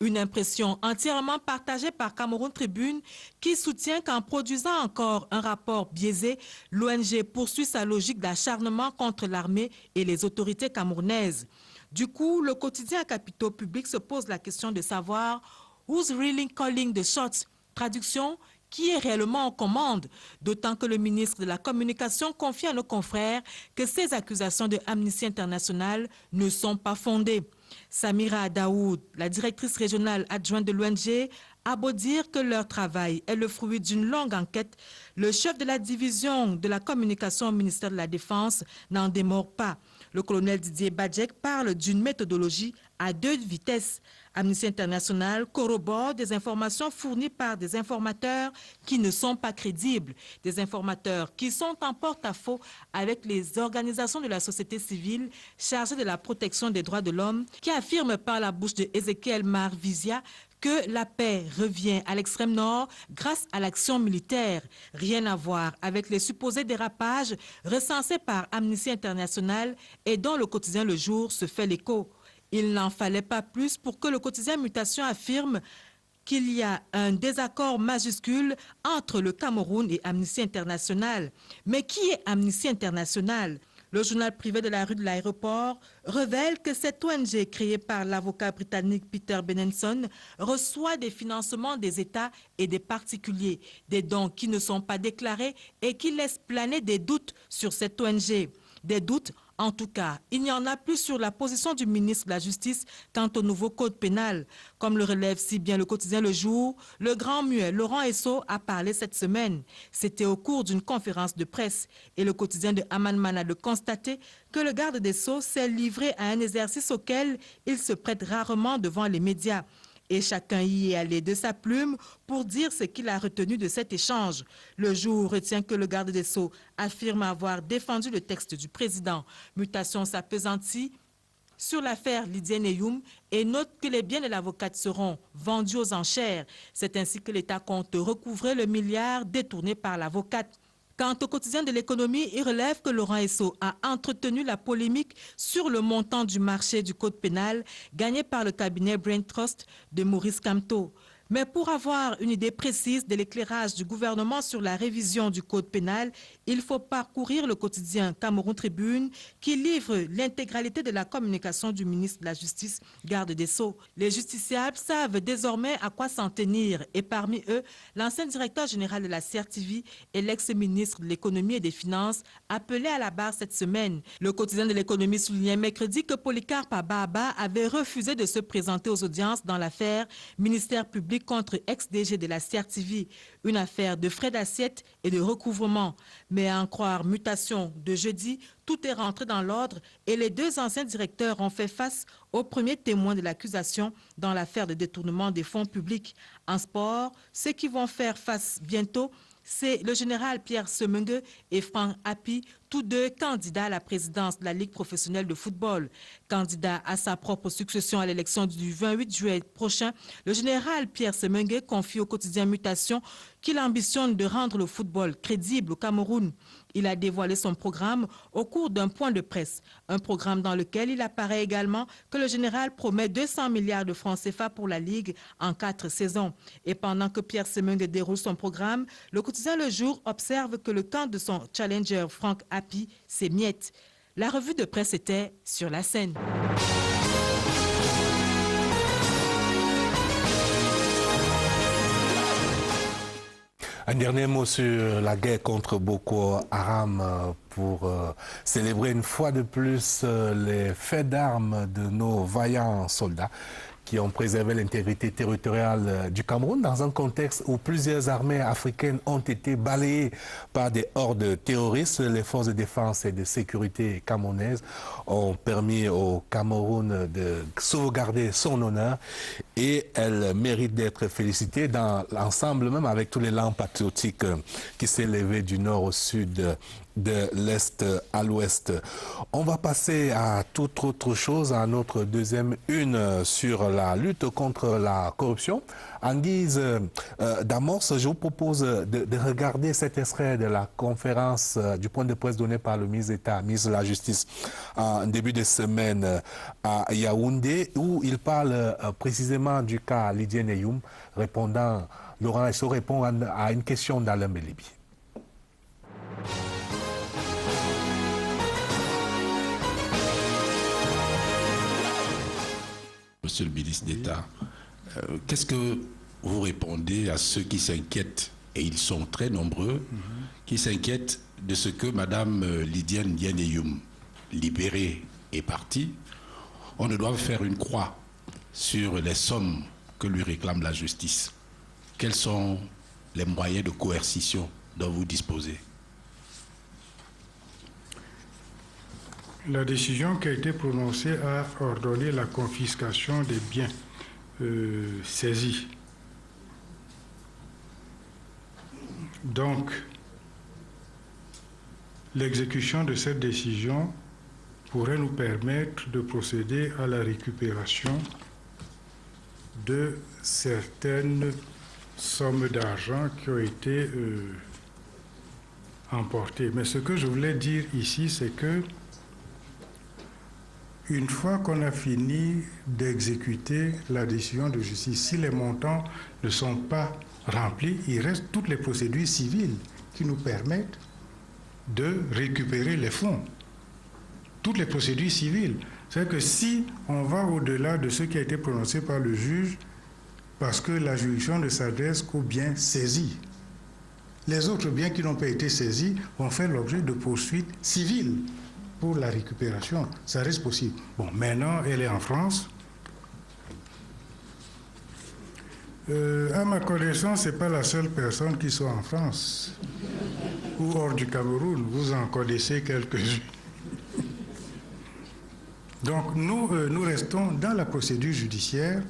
Une impression entièrement partagée par Cameroun Tribune qui soutient qu'en produisant encore un rapport biaisé, l'ONG poursuit sa logique d'acharnement contre l'armée et les autorités camerounaises. Du coup, le quotidien à capitaux publics se pose la question de savoir « Who's really calling the shots ?» Traduction, qui est réellement en commande, d'autant que le ministre de la Communication confie à nos confrères que ces accusations de Amnesty International ne sont pas fondées. Samira Daoud, la directrice régionale adjointe de l'ONG, a beau dire que leur travail est le fruit d'une longue enquête, le chef de la division de la communication au ministère de la Défense n'en démord pas. Le colonel Didier Badjek parle d'une méthodologie à 2 vitesses. Amnesty International corrobore des informations fournies par des informateurs qui ne sont pas crédibles, des informateurs qui sont en porte-à-faux avec les organisations de la société civile chargées de la protection des droits de l'homme, qui affirment par la bouche de Ezekiel Marvisia que la paix revient à l'extrême nord grâce à l'action militaire. Rien à voir avec les supposés dérapages recensés par Amnesty International et dont le quotidien Le Jour se fait l'écho. Il n'en fallait pas plus pour que le quotidien Mutation affirme qu'il y a un désaccord majuscule entre le Cameroun et Amnesty International. Mais qui est Amnesty International ? Le journal privé de la rue de l'aéroport révèle que cette ONG créée par l'avocat britannique Peter Benenson reçoit des financements des États et des particuliers, des dons qui ne sont pas déclarés et qui laissent planer des doutes sur cette ONG. Des doutes, en tout cas, il n'y en a plus sur la position du ministre de la Justice quant au nouveau code pénal. Comme le relève si bien le quotidien Le Jour, le grand muet Laurent Esso a parlé cette semaine. C'était au cours d'une conférence de presse. Et le quotidien de Amanman a de constater que le garde des Sceaux s'est livré à un exercice auquel il se prête rarement devant les médias. Et chacun y est allé de sa plume pour dire ce qu'il a retenu de cet échange. Le Jour retient que le garde des Sceaux affirme avoir défendu le texte du président. Mutation s'appesantit sur l'affaire Lydia Neyoum et note que les biens de l'avocate seront vendus aux enchères. C'est ainsi que l'État compte recouvrer le milliard détourné par l'avocate. Quant au quotidien de l'économie, il relève que Laurent Esso a entretenu la polémique sur le montant du marché du code pénal gagné par le cabinet Brain Trust de Maurice Kamto. Mais pour avoir une idée précise de l'éclairage du gouvernement sur la révision du code pénal, il faut parcourir le quotidien Cameroun Tribune qui livre l'intégralité de la communication du ministre de la Justice, garde des Sceaux. Les justiciables savent désormais à quoi s'en tenir et parmi eux, l'ancien directeur général de la CRTV et l'ex-ministre de l'économie et des finances appelé à la barre cette semaine. Le quotidien de l'économie soulignait mercredi que Polycarpe Ababa avait refusé de se présenter aux audiences dans l'affaire ministère public contre ex-DG de la CRTV, une affaire de frais d'assiette et de recouvrement. Mais à en croire Mutation de jeudi, tout est rentré dans l'ordre et les deux anciens directeurs ont fait face aux premiers témoins de l'accusation dans l'affaire de détournement des fonds publics. En sport, ceux qui vont faire face bientôt, c'est le général Pierre Semengue et Franck Hapi, tous deux candidats à la présidence de la Ligue professionnelle de football. Candidat à sa propre succession à l'élection du 28 juillet prochain, le général Pierre Semengue confie au quotidien Mutation qu'il ambitionne de rendre le football crédible au Cameroun. Il a dévoilé son programme au cours d'un point de presse, un programme dans lequel il apparaît également que le général promet 200 milliards de francs CFA pour la Ligue en 4 saisons. Et pendant que Pierre Semengue déroule son programme, le quotidien Le Jour observe que le camp de son challenger Franck Hapi s'émiette. La revue de presse était sur la scène. Un dernier mot sur la guerre contre Boko Haram pour célébrer une fois de plus les faits d'armes de nos vaillants soldats qui ont préservé l'intégrité territoriale du Cameroun dans un contexte où plusieurs armées africaines ont été balayées par des hordes terroristes. Les forces de défense et de sécurité camerounaises ont permis au Cameroun de sauvegarder son honneur et elles méritent d'être félicitées dans l'ensemble, même avec tous les langues patriotiques qui s'élevaient du nord au sud, de l'est à l'ouest. On va passer à toute autre chose, à notre deuxième une sur la lutte contre la corruption. En guise d'amorce, je vous propose de regarder cet extrait de la conférence du point de presse donné par le ministre d'État, ministre de la Justice, en début de semaine à Yaoundé, où il parle précisément du cas Lydia Neyoum, répondant, Laurent Esso répond à une question d'Alain Belibi. Monsieur le ministre d'État, qu'est-ce que vous répondez à ceux qui s'inquiètent, et ils sont très nombreux, qui s'inquiètent de ce que Mme Lydiane Nianeyoum, libérée et partie, on ne doit faire une croix sur les sommes que lui réclame la justice. Quels sont les moyens de coercition dont vous disposez? La décision qui a été prononcée a ordonné la confiscation des biens saisis. Donc, l'exécution de cette décision pourrait nous permettre de procéder à la récupération de certaines sommes d'argent qui ont été emportées. Mais ce que je voulais dire ici, c'est que une fois qu'on a fini d'exécuter la décision de justice, si les montants ne sont pas remplis, il reste toutes les procédures civiles qui nous permettent de récupérer les fonds. Toutes les procédures civiles. C'est-à-dire que si on va au-delà de ce qui a été prononcé par le juge, parce que la juridiction ne s'adresse qu'aux biens saisis, les autres biens qui n'ont pas été saisis vont faire l'objet de poursuites civiles. Pour la récupération, ça reste possible. Bon, maintenant, elle est en France. À ma connaissance, ce n'est pas la seule personne qui soit en France ou hors du Cameroun. Vous en connaissez quelques-uns. Donc, nous restons dans la procédure judiciaire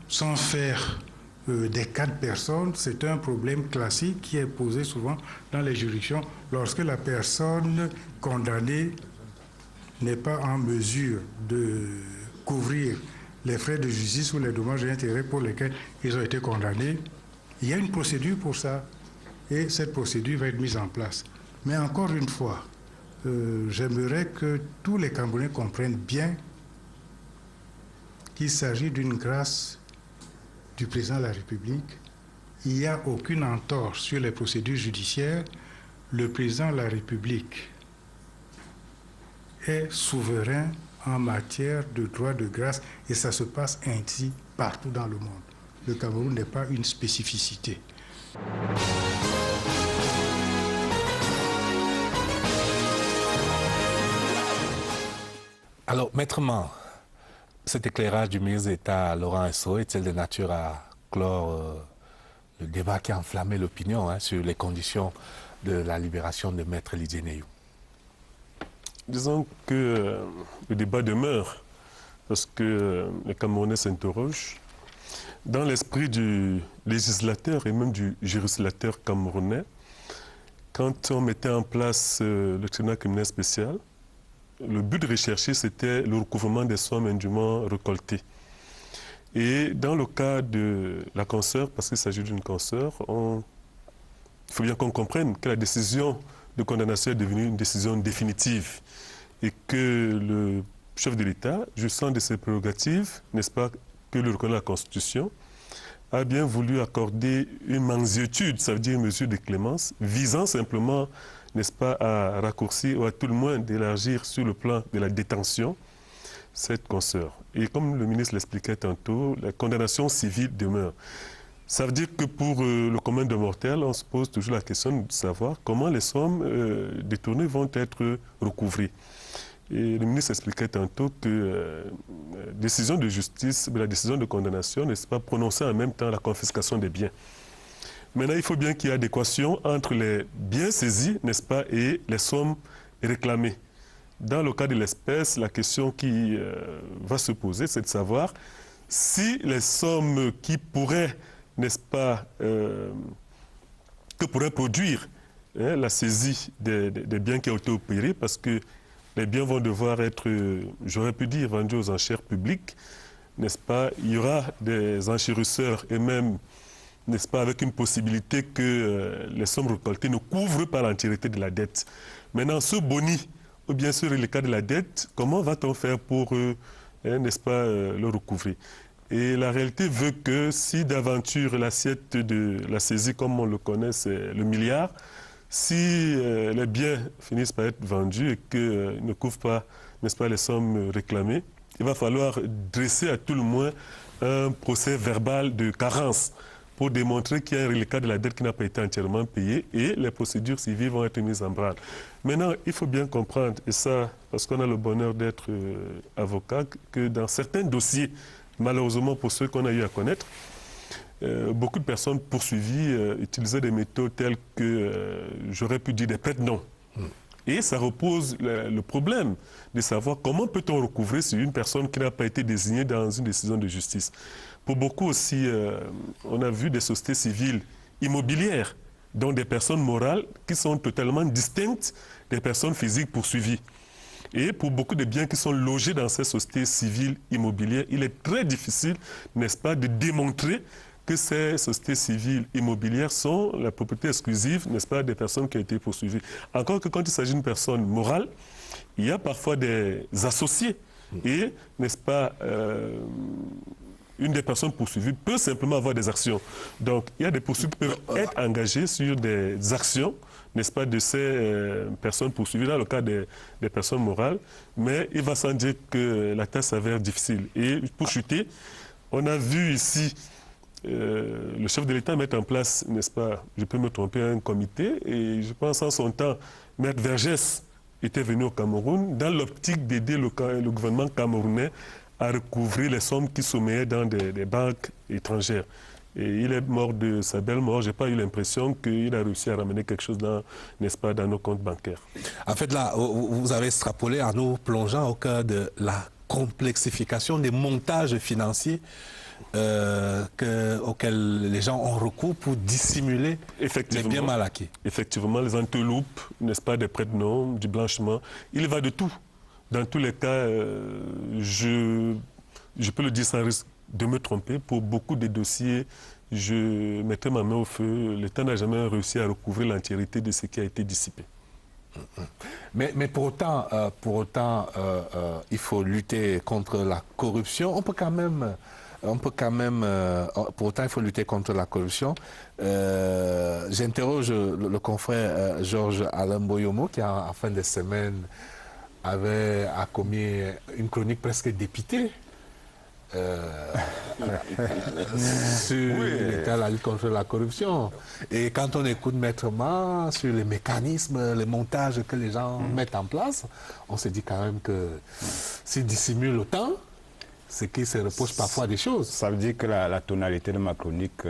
sans faire des cas de personnes. C'est un problème classique qui est posé souvent dans les juridictions lorsque la personne condamnée n'est pas en mesure de couvrir les frais de justice ou les dommages et intérêts pour lesquels ils ont été condamnés. Il y a une procédure pour ça et cette procédure va être mise en place. Mais encore une fois, j'aimerais que tous les Camerounais comprennent bien qu'il s'agit d'une grâce du président de la République. Il n'y a aucune entorse sur les procédures judiciaires. Le président de la République est souverain en matière de droit de grâce et ça se passe ainsi partout dans le monde. Le Cameroun n'est pas une spécificité. Alors, Maître Man, cet éclairage du ministre d'État Laurent Esso est-il de nature à clore le débat qui a enflammé l'opinion sur les conditions de la libération de Maître Lidien Eyou? Disons que le débat demeure parce que les Camerounais s'interrogent. Dans l'esprit du législateur et même du législateur camerounais, quand on mettait en place le tribunal criminel spécial, le but recherché, c'était le recouvrement des sommes indûment récoltées. Et dans le cas de la consoeur, parce qu'il s'agit d'une consoeur, il faut bien qu'on comprenne que la décision de condamnation est devenue une décision définitive et que le chef de l'État, jouissant de ses prérogatives, n'est-ce pas, que le reconnaît la Constitution, a bien voulu accorder une mansuétude, ça veut dire une mesure de clémence, visant simplement, n'est-ce pas, à raccourcir ou à tout le moins d'élargir sur le plan de la détention cette consoeur. Et comme le ministre l'expliquait tantôt, la condamnation civile demeure. Ça veut dire que pour le commun des mortels, on se pose toujours la question de savoir comment les sommes détournées vont être recouvrées. Et le ministre expliquait tantôt que la décision de justice, la décision de condamnation, n'est-ce pas, prononcer en même temps la confiscation des biens. Maintenant, il faut bien qu'il y ait adéquation entre les biens saisis, n'est-ce pas, et les sommes réclamées. Dans le cas de l'espèce, la question qui va se poser, c'est de savoir si les sommes qui pourraient, n'est-ce pas, que pourrait produire la saisie des biens qui ont été opérés, parce que les biens vont devoir être, j'aurais pu dire, vendus aux enchères publiques, n'est-ce pas? Il y aura des enchérisseurs et même, n'est-ce pas, avec une possibilité que les sommes récoltées ne couvrent pas l'entièreté de la dette. Maintenant, ce boni, ou bien sûr le cas de la dette, comment va-t-on faire pour, n'est-ce pas, le recouvrer? Et la réalité veut que si d'aventure l'assiette de la saisie, comme on le connaît, c'est le milliard, si les biens finissent par être vendus et qu'ils ne couvrent pas, n'est-ce pas, les sommes réclamées, il va falloir dresser à tout le moins un procès verbal de carence pour démontrer qu'il y a le cas de la dette qui n'a pas été entièrement payée et les procédures civiles vont être mises en branle. Maintenant, il faut bien comprendre, et ça, parce qu'on a le bonheur d'être avocat, que dans certains dossiers, malheureusement pour ceux qu'on a eu à connaître, beaucoup de personnes poursuivies utilisaient des méthodes telles que, j'aurais pu dire, des prête-noms. Et ça repose le problème de savoir comment peut-on recouvrer sur une personne qui n'a pas été désignée dans une décision de justice. Pour beaucoup aussi, on a vu des sociétés civiles immobilières, dont des personnes morales qui sont totalement distinctes des personnes physiques poursuivies. Et pour beaucoup de biens qui sont logés dans ces sociétés civiles immobilières, il est très difficile, n'est-ce pas, de démontrer que ces sociétés civiles immobilières sont la propriété exclusive, n'est-ce pas, des personnes qui ont été poursuivies. Encore que quand il s'agit d'une personne morale, il y a parfois des associés. Et, n'est-ce pas, une des personnes poursuivies peut simplement avoir des actions. Donc, il y a des poursuites qui peuvent être engagées sur des actions, n'est-ce pas, de ces personnes poursuivies, dans le cas des personnes morales. Mais il va sans dire que la tâche s'avère difficile. Et pour chuter, on a vu ici le chef de l'État mettre en place, n'est-ce pas, je peux me tromper, un comité. Et je pense en son temps, Maître Vergès était venu au Cameroun dans l'optique d'aider le gouvernement camerounais à recouvrer les sommes qui sommellaient dans des banques étrangères. Et il est mort de sa belle mort. Je n'ai pas eu l'impression qu'il a réussi à ramener quelque chose dans, n'est-ce pas, dans nos comptes bancaires. En fait, là, vous avez extrapolé en nous plongeant au cœur de la complexification des montages financiers auxquels les gens ont recours pour dissimuler les biens mal acquis. Effectivement, les entourloupes, n'est-ce pas, des prête-noms, du blanchiment, il va de tout. Dans tous les cas, je peux le dire sans risque de me tromper, pour beaucoup de dossiers, je mettais ma main au feu. L'État n'a jamais réussi à recouvrir l'entièreté de ce qui a été dissipé. Mais pour autant, il faut lutter contre la corruption. On peut quand même on peut quand même, pour autant il faut lutter contre la corruption. J'interroge le confrère Georges Alain Boyomo qui en fin de semaine a commis une chronique presque dépitée sur l'état de la lutte contre la corruption. Et quand on écoute Maître Ma sur les mécanismes, les montages que les gens mettent en place, on se dit quand même que s'ils dissimulent autant, c'est qu'ils se reprochent parfois des choses. Ça veut dire que la tonalité de ma chronique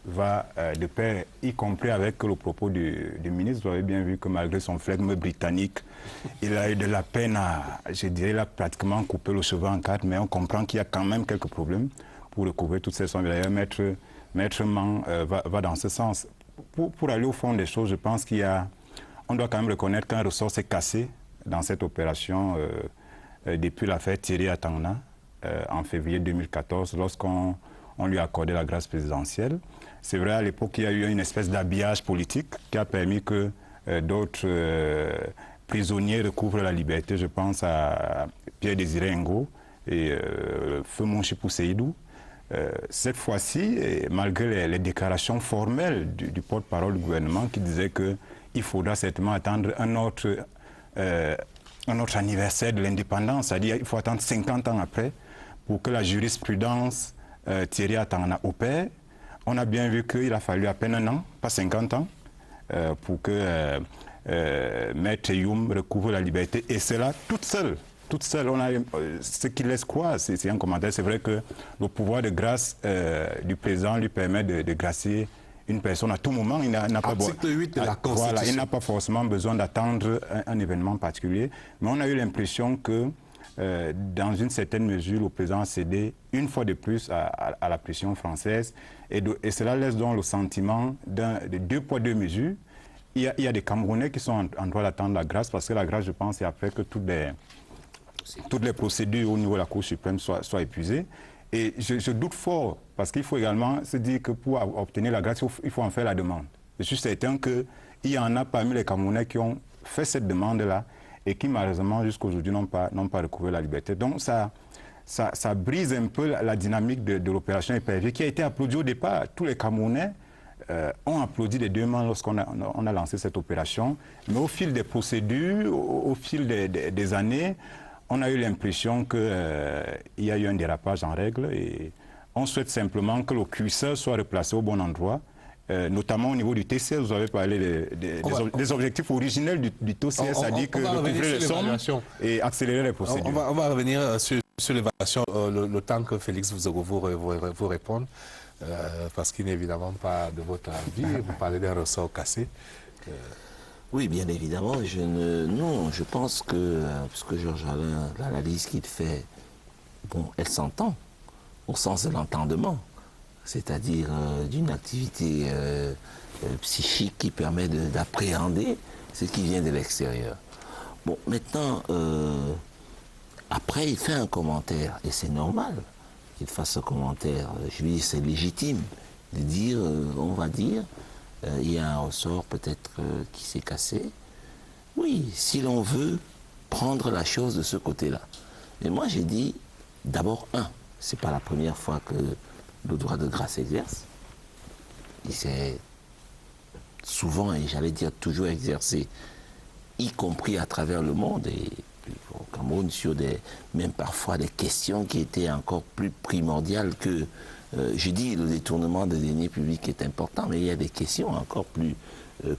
va de pair, y compris avec le propos du ministre. Vous avez bien vu que malgré son flegme britannique, il a eu de la peine à, je dirais, il a pratiquement coupé le cheveu en quatre, mais on comprend qu'il y a quand même quelques problèmes pour recouvrer toutes ces sommes. D'ailleurs, Maître Man va dans ce sens. Pour aller au fond des choses, je pense on doit quand même reconnaître qu'un ressort s'est cassé dans cette opération depuis l'affaire Thierry Atangana. En février 2014, lorsqu'on lui a accordé la grâce présidentielle. C'est vrai, à l'époque, il y a eu une espèce d'habillage politique qui a permis que d'autres prisonniers recouvrent la liberté. Je pense à Pierre-Désiré Ngo et Feu Monchipou Seydou. Cette fois-ci, malgré les déclarations formelles du porte-parole du gouvernement qui disait qu'il faudra certainement attendre un autre anniversaire de l'indépendance, c'est-à-dire qu'il faut attendre 50 ans après, pour que la jurisprudence Thierry Atangana opère. On a bien vu qu'il a fallu à peine un an, pas 50 ans, pour que Maître Youm recouvre la liberté. Et cela toute seule. Ce qui laisse quoi? C'est un commentaire. C'est vrai que le pouvoir de grâce du président lui permet de gracier une personne à tout moment. Il n'a pas, voilà, il n'a pas forcément besoin d'attendre un événement particulier. Mais on a eu l'impression que dans une certaine mesure, le président a cédé une fois de plus à la pression française. Et cela laisse donc le sentiment de deux poids, deux mesures. Il y a des Camerounais qui sont en droit d'attendre la grâce, parce que la grâce, je pense, c'est après que toutes les procédures au niveau de la Cour suprême soient épuisées. Et je doute fort, parce qu'il faut également se dire que pour obtenir la grâce, il faut en faire la demande. Je suis certain qu'il y en a parmi les Camerounais qui ont fait cette demande-là, et qui malheureusement jusqu'à aujourd'hui n'ont pas recouvré la liberté. Donc ça brise un peu la dynamique de l'opération épervier qui a été applaudie au départ. Tous les Camerounais ont applaudi des deux mains lorsqu'on a lancé cette opération. Mais au fil des procédures, au fil des années, on a eu l'impression qu'il y a eu un dérapage en règle et on souhaite simplement que le curseur soit replacé au bon endroit. Notamment au niveau du TCS, vous avez parlé des objectifs originels du TCS, c'est-à-dire que recouvrer les sommes et accélérer les procédures. On va revenir sur l'évaluation, le temps que Félix vous réponde, parce qu'il n'est évidemment pas de votre avis. Vous parlez d'un ressort cassé. Oui, bien évidemment. Non, je pense que, puisque Georges Alain, l'analyse qu'il fait, bon, elle s'entend, au sens de l'entendement. C'est-à-dire d'une activité psychique qui permet d'appréhender ce qui vient de l'extérieur. Bon, maintenant, après, il fait un commentaire, et c'est normal qu'il fasse ce commentaire. Je lui dis, c'est légitime de dire, on va dire, il y a un ressort peut-être qui s'est cassé. Oui, si l'on veut prendre la chose de ce côté-là. Mais moi, j'ai dit, d'abord, c'est pas la première fois que le droit de grâce exerce. Il s'est souvent, et j'allais dire toujours exercé, y compris à travers le monde, et au Cameroun, sur même parfois des questions qui étaient encore plus primordiales que, je dis, le détournement des deniers publics est important, mais il y a des questions encore plus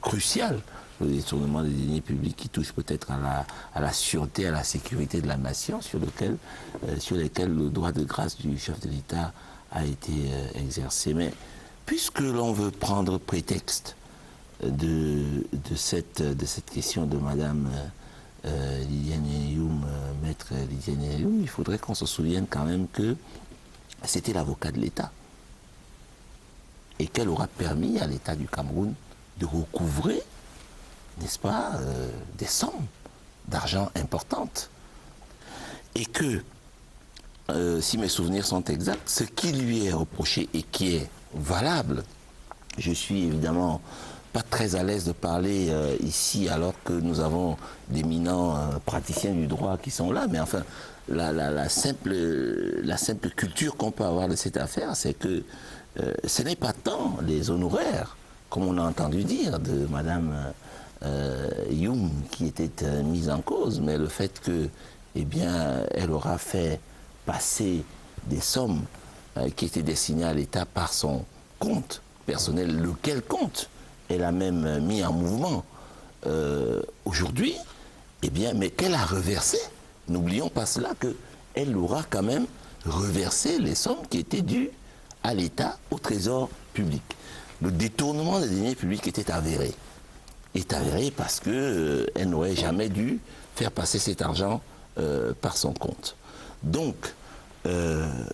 cruciales. Le détournement des deniers publics qui touche peut-être à la sûreté, à la sécurité de la nation, sur lesquelles le droit de grâce du chef de l'État a été exercé. Mais puisque l'on veut prendre prétexte de cette question de Madame Lydiane Youm, Maître Lydiane Youm, il faudrait qu'on se souvienne quand même que c'était l'avocat de l'État et qu'elle aura permis à l'État du Cameroun de recouvrer, n'est-ce pas, des sommes d'argent importantes. Et que si mes souvenirs sont exacts, ce qui lui est reproché et qui est valable, je suis évidemment pas très à l'aise de parler ici alors que nous avons d'éminents praticiens du droit qui sont là, mais enfin, la simple culture qu'on peut avoir de cette affaire, c'est que ce n'est pas tant les honoraires, comme on a entendu dire de Madame Youm, qui était mise en cause, mais le fait que, eh bien, elle aura fait passer des sommes qui étaient destinées à l'État par son compte personnel, lequel compte elle a même mis en mouvement aujourd'hui, eh bien, mais qu'elle a reversé. N'oublions pas cela, qu'elle aura quand même reversé les sommes qui étaient dues à l'État, au trésor public. Le détournement des deniers publics était avéré. Est avéré parce qu'elle n'aurait jamais dû faire passer cet argent par son compte. Donc,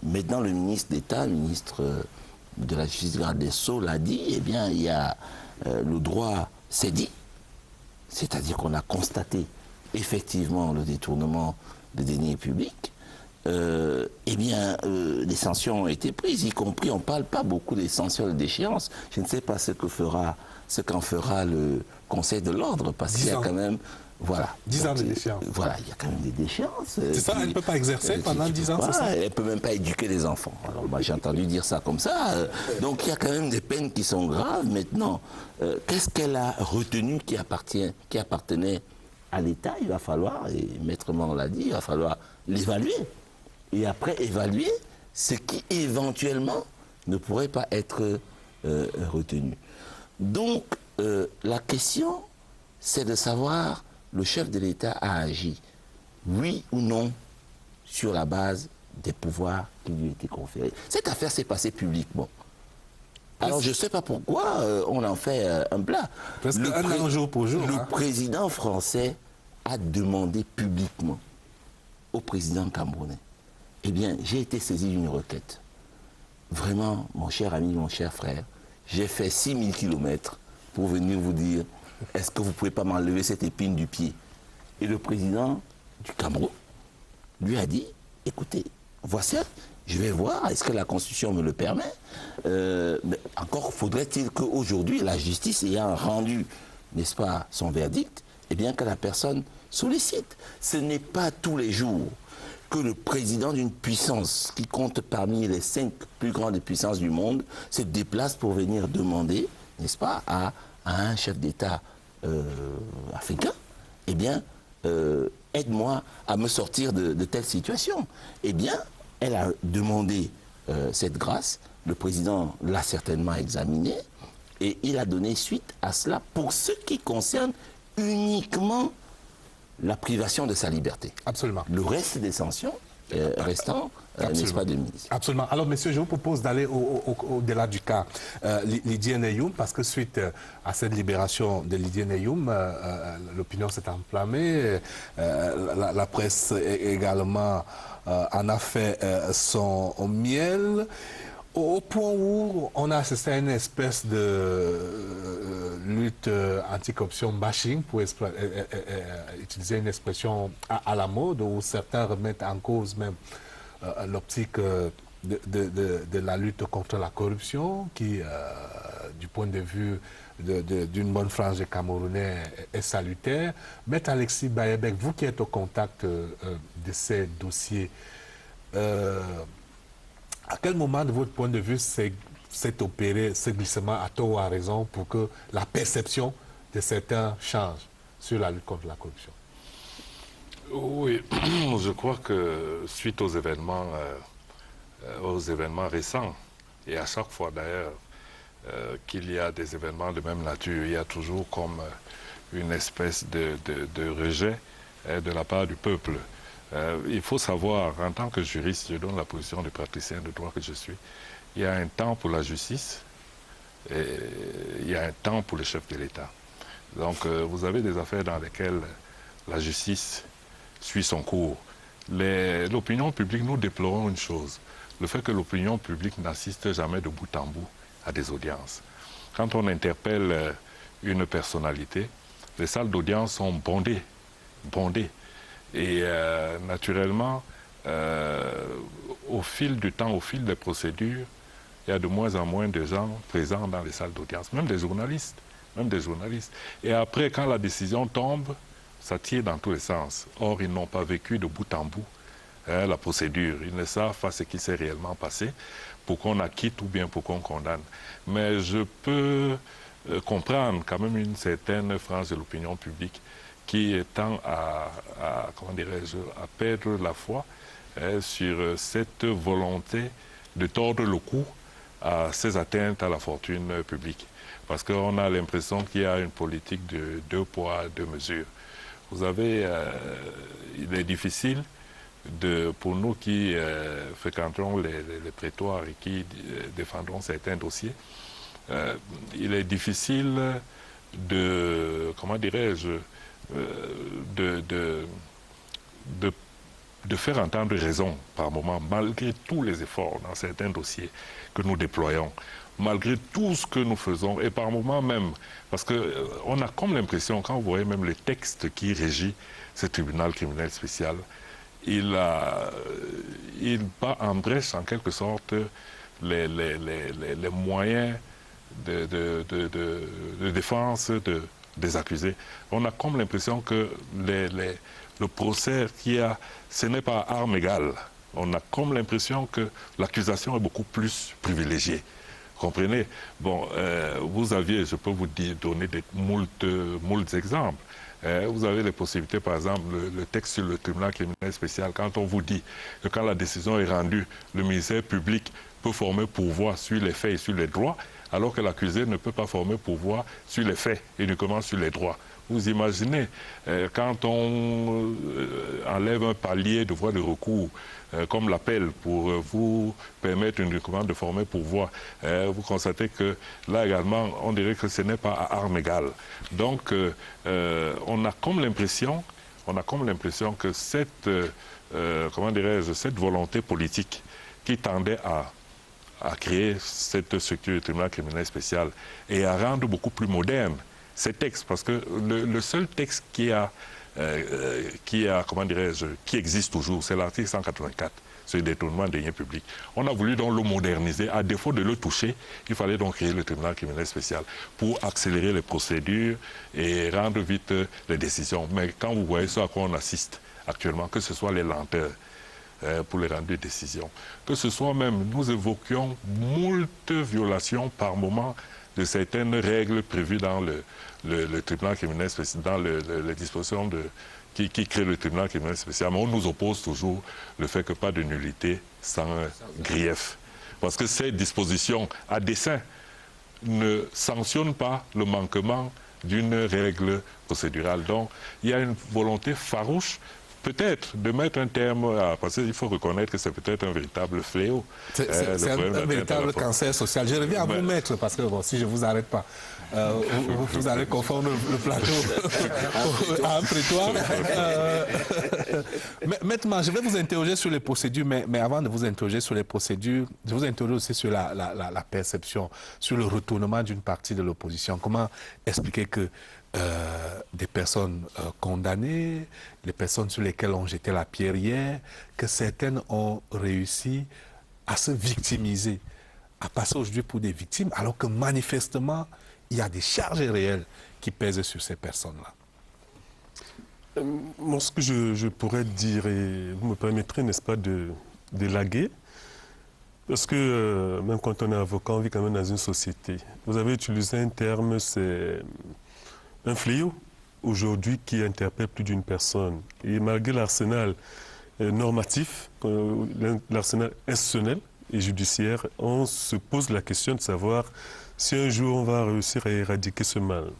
maintenant le ministre d'État, le ministre de la Justice, garde des Sceaux, l'a dit, eh bien, il y a le droit s'est dit, c'est-à-dire qu'on a constaté effectivement le détournement des deniers publics, eh bien, des sanctions ont été prises, y compris, on ne parle pas beaucoup des sanctions de déchéance. Je ne sais pas ce qu'en fera le Conseil de l'ordre, parce qu'il y a quand même... Voilà. 10 ans de déchéance. Voilà, il y a quand même des déchéances. C'est ça, elle ne peut pas exercer pendant 10 ans, c'est ça? Elle ne peut même pas éduquer les enfants. Alors, moi, j'ai entendu dire ça comme ça. Donc, il y a quand même des peines qui sont graves. Maintenant, qu'est-ce qu'elle a retenu qui appartenait à l'État? Il va falloir, et Maître Mand l'a dit, il va falloir l'évaluer. Et après, évaluer ce qui, éventuellement, ne pourrait pas être retenu. Donc, la question, c'est de savoir... Le chef de l'État a agi, oui ou non, sur la base des pouvoirs qui lui étaient conférés. Cette affaire s'est passée publiquement. Alors je ne sais pas pourquoi on en fait un plat. Parce qu'un jour pour jour. Le président français a demandé publiquement au président camerounais, eh bien, j'ai été saisi d'une requête. Vraiment, mon cher ami, mon cher frère, j'ai fait 6000 km pour venir vous dire... Est-ce que vous ne pouvez pas m'enlever cette épine du pied? Et le président du Cameroun lui a dit, écoutez, voici, je vais voir, est-ce que la Constitution me le permet? Mais encore faudrait-il qu'aujourd'hui, la justice ayant rendu, n'est-ce pas, son verdict, eh bien que la personne sollicite. Ce n'est pas tous les jours que le président d'une puissance qui compte parmi les 5 plus grandes puissances du monde se déplace pour venir demander, n'est-ce pas, à un chef d'État africain, eh bien, aide-moi à me sortir de telle situation. Eh bien, elle a demandé cette grâce, le président l'a certainement examinée, et il a donné suite à cela pour ce qui concerne uniquement la privation de sa liberté. Absolument. Le reste des sanctions restant, n'est-ce pas, de mise. Absolument. Alors, messieurs, je vous propose d'aller au-delà du cas Lydie Neyoum, parce que suite à cette libération de Lydie Neyoum, l'opinion s'est enflammée, la presse également en a fait son miel, au point où on a assisté à une espèce de lutte anti-corruption bashing, pour utiliser une expression à la mode, où certains remettent en cause même l'optique de la lutte contre la corruption, qui, du point de vue d'une bonne frange des Camerounais, est salutaire. Maître Alexis Bayebek, vous qui êtes au contact de ces dossiers, à quel moment, de votre point de vue, s'est opéré ce glissement à tort ou à raison pour que la perception de certains change sur la lutte contre la corruption? Oui, je crois que suite aux événements récents, et à chaque fois d'ailleurs qu'il y a des événements de même nature, il y a toujours comme une espèce de rejet de la part du peuple. Il faut savoir, en tant que juriste, je donne la position de praticien de droit que je suis, il y a un temps pour la justice et il y a un temps pour le chef de l'État. Donc vous avez des affaires dans lesquelles la justice suit son cours. L'opinion publique, nous déplorons une chose, le fait que l'opinion publique n'assiste jamais de bout en bout à des audiences. Quand on interpelle une personnalité, les salles d'audience sont bondées. Et naturellement, au fil du temps, au fil des procédures, il y a de moins en moins de gens présents dans les salles d'audience, même des journalistes. même des journalistes. Et après, quand la décision tombe, ça tire dans tous les sens. Or, ils n'ont pas vécu de bout en bout la procédure. Ils ne savent pas ce qui s'est réellement passé pour qu'on acquitte ou bien pour qu'on condamne. Mais je peux comprendre quand même une certaine frange de l'opinion publique qui tend comment dirais-je, à perdre la foi sur cette volonté de tordre le cou à ces atteintes à la fortune publique. Parce qu'on a l'impression qu'il y a une politique de 2 poids, 2 mesures. Vous avez, il est difficile pour nous qui fréquenterons les prétoires et qui défendrons certains dossiers, il est difficile de, comment dirais-je, de faire entendre raison par moment, malgré tous les efforts dans certains dossiers que nous déployons, malgré tout ce que nous faisons, et par moment même, parce qu'on a comme l'impression, quand vous voyez même le texte qui régit ce tribunal criminel spécial, il bat en brèche en quelque sorte les moyens de défense des accusés. On a comme l'impression que le procès ce n'est pas à armes égales. On a comme l'impression que l'accusation est beaucoup plus privilégiée. Comprenez? Bon, vous aviez, je peux vous donner moult exemples. Vous avez les possibilités, par exemple, le texte sur le tribunal criminel spécial, quand on vous dit que quand la décision est rendue, le ministère public peut former pourvoi sur les faits et sur les droits, alors que l'accusé ne peut pas former pourvoi sur les faits, uniquement sur les droits. Vous imaginez, quand on enlève un palier de voie de recours, comme l'appel, pour vous permettre uniquement de former pourvoi, vous constatez que là également, on dirait que ce n'est pas à armes égales. Donc, on a comme l'impression que cette, comment dirais-je, cette volonté politique qui tendait à créer cette structure du tribunal criminel spécial et à rendre beaucoup plus moderne ces textes, parce que le seul texte qui comment dirais-je, qui existe toujours, c'est l'article 184, sur le détournement des deniers publics. On a voulu donc le moderniser. À défaut de le toucher, il fallait donc créer le tribunal criminel spécial pour accélérer les procédures et rendre vite les décisions. Mais quand vous voyez ce à quoi on assiste actuellement, que ce soit les lenteurs pour les rendre des décisions, que ce soit même, nous évoquions moult violations par moment de certaines règles prévues dans le tribunal criminel spécial, dans les dispositions qui créent le tribunal criminel spécial. Mais on nous oppose toujours le fait que pas de nullité sans grief. Parce que ces dispositions, à dessein, ne sanctionnent pas le manquement d'une règle procédurale. Donc, il y a une volonté farouche, peut-être, de mettre un terme à... Parce qu'il faut reconnaître que c'est peut-être un véritable fléau. C'est un véritable cancer social. Je reviens à vous, maître, parce que bon, si je ne vous arrête pas, vous allez confondre le plateau à un prétoire. Maintenant, je vais vous interroger sur les procédures, mais avant de vous interroger sur les procédures, je vous interroge aussi sur la perception, sur le retournement d'une partie de l'opposition. Comment expliquer que des personnes condamnées, les personnes sur lesquelles on jetait la pierre hier, que certaines ont réussi à se victimiser, à passer aujourd'hui pour des victimes, alors que manifestement, il y a des charges réelles qui pèsent sur ces personnes-là. Moi, ce que je pourrais dire, et vous me permettrez, n'est-ce pas, d'élaguer, parce que même quand on est avocat, on vit quand même dans une société. Vous avez utilisé un terme, c'est un fléau aujourd'hui qui interpelle plus d'une personne. Et malgré l'arsenal normatif, l'arsenal institutionnel et judiciaire, on se pose la question de savoir si un jour on va réussir à éradiquer ce mal.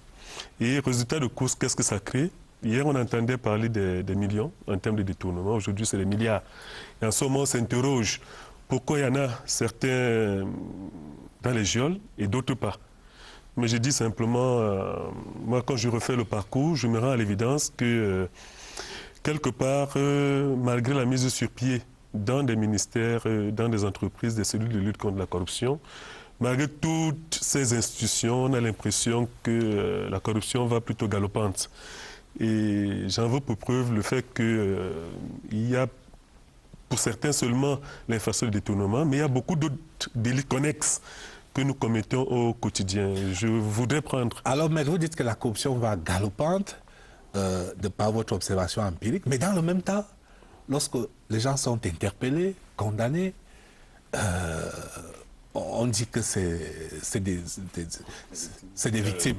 Et résultat de course, qu'est-ce que ça crée? Hier, on entendait parler des millions en termes de détournement. Aujourd'hui, c'est des milliards. Et en ce moment, on s'interroge pourquoi il y en a certains dans les geôles et d'autres pas. Mais je dis simplement, moi, quand je refais le parcours, je me rends à l'évidence que, quelque part, malgré la mise sur pied dans des ministères, dans des entreprises, des cellules de lutte contre la corruption, malgré toutes ces institutions, on a l'impression que la corruption va plutôt galopante. Et j'en veux pour preuve le fait qu'il y a, pour certains seulement, l'infraction de détournement, mais il y a beaucoup d'autres délits connexes que nous commettons au quotidien. Je voudrais prendre... Alors, mais vous dites que la corruption va galopante, de par votre observation empirique, mais dans le même temps, lorsque les gens sont interpellés, condamnés, on dit que c'est des victimes,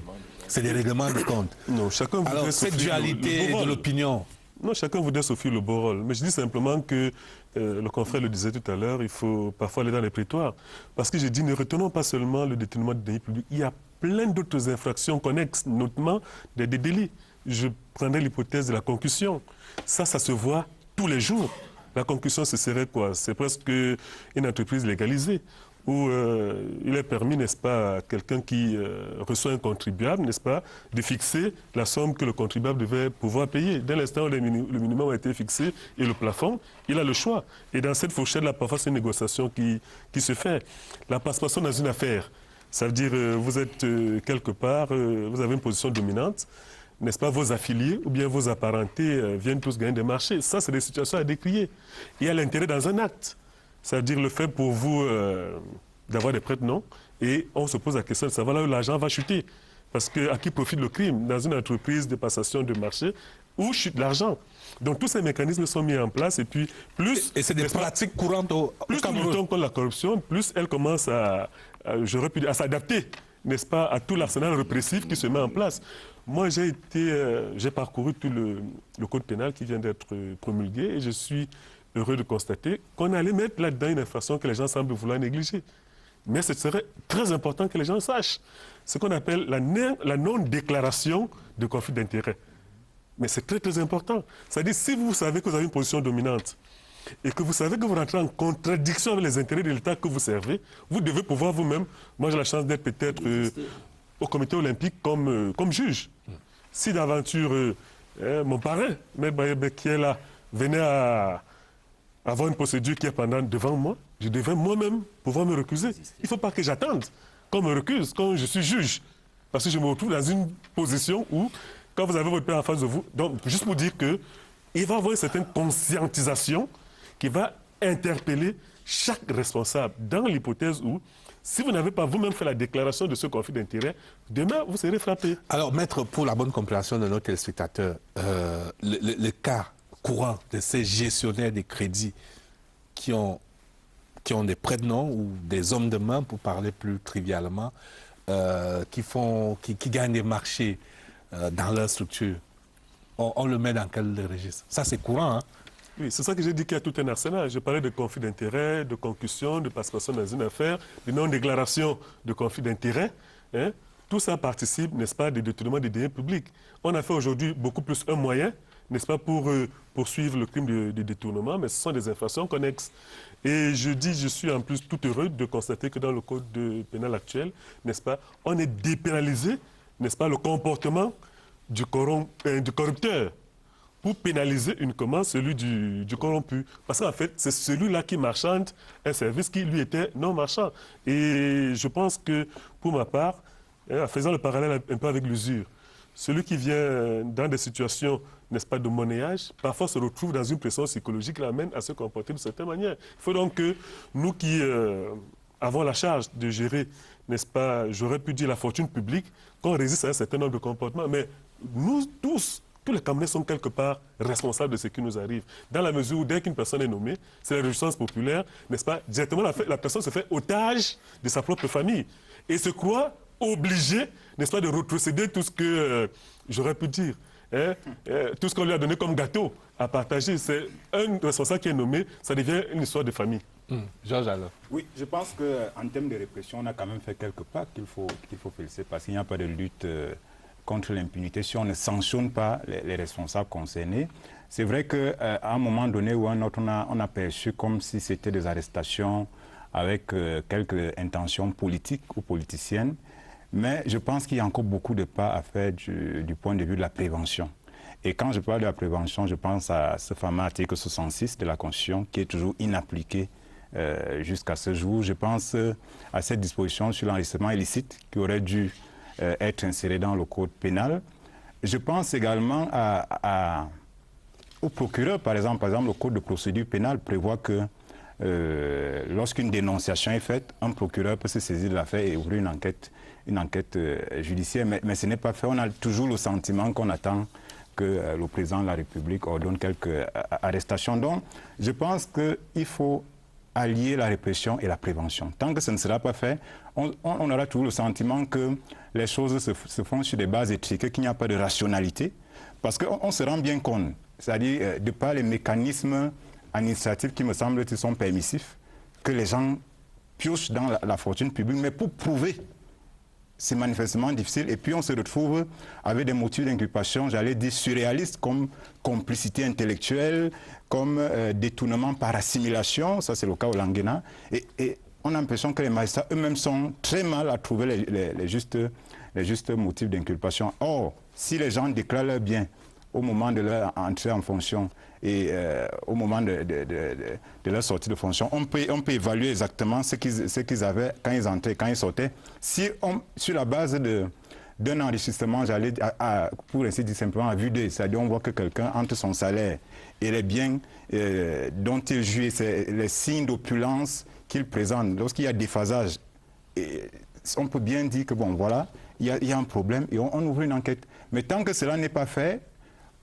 c'est des règlements de compte. Non, chacun voudrait Alors, cette dualité de l'opinion... Non, chacun voudrait s'offrir le beau rôle. Mais je dis simplement que, le confrère le disait tout à l'heure, il faut parfois aller dans les prétoires. Parce que je dis, ne retenons pas seulement le détournement de deniers publics. Il y a plein d'autres infractions connexes, notamment des délits. Je prendrais l'hypothèse de la concussion. Ça se voit tous les jours. La concussion, ce serait quoi? C'est presque une entreprise légalisée, où il est permis, n'est-ce pas, à quelqu'un qui reçoit un contribuable, n'est-ce pas, de fixer la somme que le contribuable devait pouvoir payer. Dès l'instant où le minimum a été fixé et le plafond, il a le choix. Et dans cette fourchette-là, parfois, c'est une négociation qui se fait. La participation dans une affaire, ça veut dire vous êtes quelque part, vous avez une position dominante, n'est-ce pas, vos affiliés ou bien vos apparentés viennent tous gagner des marchés. Ça, c'est des situations à décrier. Il y a l'intérêt dans un acte. C'est-à-dire le fait pour vous d'avoir des prête-noms, et on se pose la question de savoir là où l'argent va chuter. Parce qu'à qui profite le crime? Dans une entreprise de passation de marché, où chute l'argent? Donc tous ces mécanismes sont mis en place, et puis plus... Et c'est des pratiques courantes au Plus nous luttons contre la corruption, plus elle commence à s'adapter, n'est-ce pas, à tout l'arsenal répressif qui se met en place. Moi, j'ai parcouru tout le code pénal qui vient d'être promulgué, et je suis heureux de constater qu'on allait mettre là-dedans une infraction que les gens semblent vouloir négliger. Mais ce serait très important que les gens sachent ce qu'on appelle la non-déclaration de conflit d'intérêts. Mais c'est très, très important. C'est-à-dire, si vous savez que vous avez une position dominante et que vous savez que vous rentrez en contradiction avec les intérêts de l'État que vous servez, vous devez pouvoir vous-même... Moi, j'ai la chance d'être peut-être au comité olympique comme juge. Si d'aventure, mon parrain, qui est là, venait à avoir une procédure qui est pendante devant moi, je devais moi-même pouvoir me recuser. Il ne faut pas que j'attende qu'on me recuse quand je suis juge. Parce que je me retrouve dans une position où, quand vous avez votre père en face de vous, donc juste pour dire qu'il va y avoir une certaine conscientisation qui va interpeller chaque responsable dans l'hypothèse où, si vous n'avez pas vous-même fait la déclaration de ce conflit d'intérêts, demain, vous serez frappé. Alors, maître, pour la bonne compréhension de nos téléspectateurs, le cas courant de ces gestionnaires des crédits qui ont des prête-noms ou des hommes de main, pour parler plus trivialement, qui gagnent des marchés dans leur structure, on le met dans quel registre? Ça, c'est courant, hein? Oui, c'est ça que j'ai dit qu'il y a tout un arsenal. Je parlais de conflit d'intérêts, de concussion, de participation dans une affaire, de non-déclaration de conflit d'intérêts. Hein? Tout ça participe, n'est-ce pas, des détournements des deniers publics. On a fait aujourd'hui beaucoup plus un moyen, n'est-ce pas, pour poursuivre le crime de détournement, mais ce sont des infractions connexes. Et je suis en plus tout heureux de constater que dans le code pénal actuel, n'est-ce pas, on est dépénalisé, n'est-ce pas, le comportement du corrupteur, pour pénaliser uniquement celui du corrompu. Parce qu'en fait, c'est celui-là qui marchande un service qui, lui, était non marchand. Et je pense que, pour ma part, en faisant le parallèle un peu avec l'usure, celui qui vient dans des situations, n'est-ce pas, de monnayage, parfois se retrouve dans une pression psychologique qui l'amène à se comporter de certaine manière. Il faut donc que nous qui avons la charge de gérer, n'est-ce pas, j'aurais pu dire la fortune publique, qu'on résiste à un certain nombre de comportements. Mais nous tous les Camerounais sont quelque part responsables de ce qui nous arrive. Dans la mesure où, dès qu'une personne est nommée, c'est la résistance populaire, n'est-ce pas, directement la personne se fait otage de sa propre famille et se croit obligée, n'est-ce pas, de retrocéder tout ce que j'aurais pu dire. Tout ce qu'on lui a donné comme gâteau à partager. C'est un responsable qui est nommé, ça devient une histoire de famille. Georges, alors. Oui, je pense qu'en termes de répression, on a quand même fait quelques pas qu'il faut féliciter, parce qu'il n'y a pas de lutte contre l'impunité si on ne sanctionne pas les responsables concernés. C'est vrai qu'à un moment donné ou un autre, on a perçu comme si c'était des arrestations avec quelques intentions politiques ou politiciennes. Mais je pense qu'il y a encore beaucoup de pas à faire du point de vue de la prévention. Et quand je parle de la prévention, je pense à ce fameux article 66 de la Constitution qui est toujours inappliqué jusqu'à ce jour. Je pense à cette disposition sur l'enregistrement illicite qui aurait dû être insérée dans le code pénal. Je pense également au procureur, par exemple, le code de procédure pénale prévoit que lorsqu'une dénonciation est faite, un procureur peut se saisir de l'affaire et ouvrir une enquête judiciaire. Mais ce n'est pas fait. On a toujours le sentiment qu'on attend que le président de la République ordonne quelques arrestations. Donc, je pense qu'il faut allier la répression et la prévention. Tant que ce ne sera pas fait, on aura toujours le sentiment que les choses se font sur des bases étriquées, qu'il n'y a pas de rationalité. Parce qu'on se rend bien compte, c'est-à-dire de par les mécanismes administratifs qui me semblent qu'ils sont permissifs, que les gens piochent dans la fortune publique, mais pour prouver, c'est manifestement difficile. Et puis on se retrouve avec des motifs d'inculpation, j'allais dire surréalistes, comme complicité intellectuelle, comme détournement par assimilation, ça c'est le cas au Languena. Et on a l'impression que les magistrats eux-mêmes sont très mal à trouver les justes motifs d'inculpation. Or, si les gens déclarent leur bien au moment de leur entrée en fonction et au moment de leur sortie de fonction, on peut évaluer exactement ce qu'ils avaient quand ils entraient, quand ils sortaient. Si sur la base d'un enrichissement, j'allais pour ainsi dire simplement à vue d'œil, c'est-à-dire on voit que quelqu'un entre son salaire et les biens dont il jouit, les signes d'opulence qu'il présente, lorsqu'il y a déphasage, on peut bien dire que bon voilà, il y a un problème et on ouvre une enquête. Mais tant que cela n'est pas fait,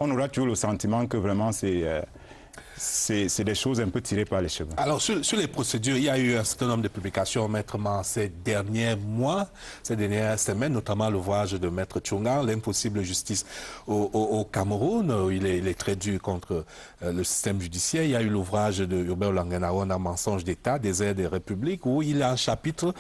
on aura toujours le sentiment que vraiment c'est des choses un peu tirées par les cheveux. Alors, sur les procédures, il y a eu un certain nombre de publications, Maître Man, ces derniers mois, ces dernières semaines, notamment l'ouvrage de Maître Tchunga, L'impossible justice au Cameroun, où il est très dur contre le système judiciaire. Il y a eu l'ouvrage de Hubert Langenaon, Un mensonge d'État, des aides des républiques, où il a un chapitre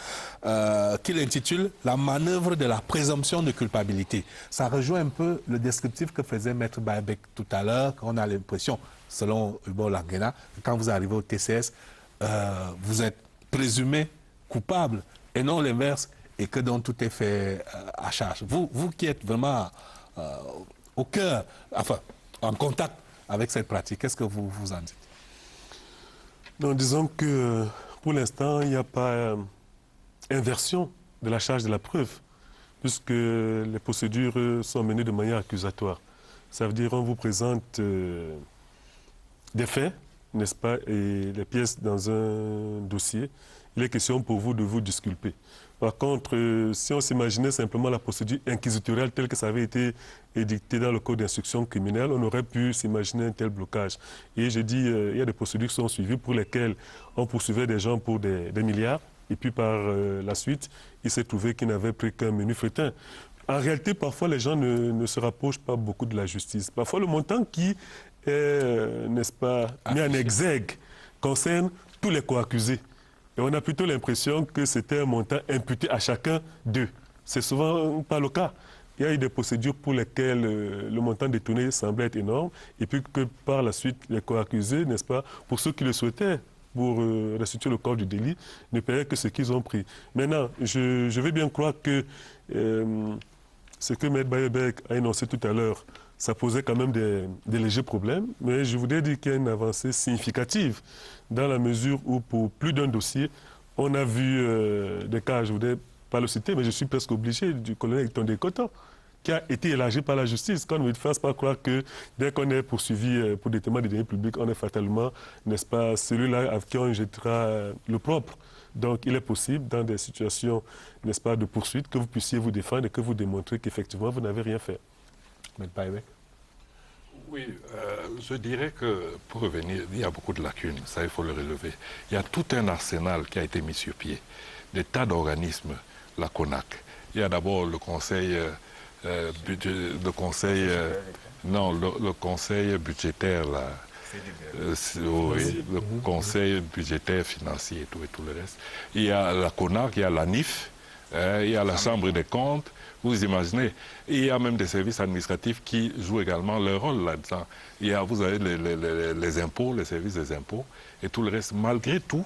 qu'il intitule « La manœuvre de la présomption de culpabilité ». Ça rejoint un peu le descriptif que faisait Maître Baebek tout à l'heure, qu'on a l'impression, selon Hubert Languena, quand vous arrivez au TCS, vous êtes présumé coupable et non l'inverse, et que donc tout est fait à charge. Vous qui êtes vraiment au cœur, enfin, en contact avec cette pratique, qu'est-ce que vous en dites? Non, disons que pour l'instant, il n'y a pas inversion de la charge de la preuve, puisque les procédures sont menées de manière accusatoire. Ça veut dire qu'on vous présente des faits, n'est-ce pas, et les pièces dans un dossier. Il est question pour vous de vous disculper. Par contre, si on s'imaginait simplement la procédure inquisitoriale telle que ça avait été édicté dans le code d'instruction criminelle, on aurait pu s'imaginer un tel blocage. Et j'ai dit, il y a des procédures qui sont suivies pour lesquelles on poursuivait des gens pour des milliards, et puis par la suite, il s'est trouvé qu'ils n'avaient pris qu'un menu fretin. En réalité, parfois, les gens ne se rapprochent pas beaucoup de la justice. Parfois, le montant qui est, n'est-ce pas, mis en exergue concerne tous les co-accusés. Et on a plutôt l'impression que c'était un montant imputé à chacun d'eux. C'est souvent pas le cas. Il y a eu des procédures pour lesquelles le montant détourné semblait être énorme, et puis que par la suite, les co-accusés, n'est-ce pas, pour ceux qui le souhaitaient, pour restituer le corps du délit, ne payaient que ce qu'ils ont pris. Maintenant, je vais bien croire que ce que M. Baebek a énoncé tout à l'heure, ça posait quand même des légers problèmes, mais je voudrais dire qu'il y a une avancée significative dans la mesure où, pour plus d'un dossier, on a vu des cas, je ne voudrais pas le citer, mais je suis presque obligé, du colonel Tonde Koto, qui a été élargi par la justice. Qu'on ne me fasse pas croire que dès qu'on est poursuivi pour détournement des deniers publics, on est fatalement, n'est-ce pas, celui-là à qui on jettera le propre. Donc, il est possible, dans des situations, n'est-ce pas, de poursuite, que vous puissiez vous défendre et que vous démontrez qu'effectivement, vous n'avez rien fait. Oui, je dirais que, pour revenir, il y a beaucoup de lacunes, ça il faut le relever. Il y a tout un arsenal qui a été mis sur pied, des tas d'organismes, la CONAC. Il y a d'abord le conseil, le conseil budgétaire, là. Oui, le conseil budgétaire, financier et tout le reste. Il y a la CONAC, il y a la NIF, il y a la Chambre des comptes. Vous imaginez, et il y a même des services administratifs qui jouent également leur rôle là-dedans. Vous avez les impôts, les services des impôts, et tout le reste. Malgré tout,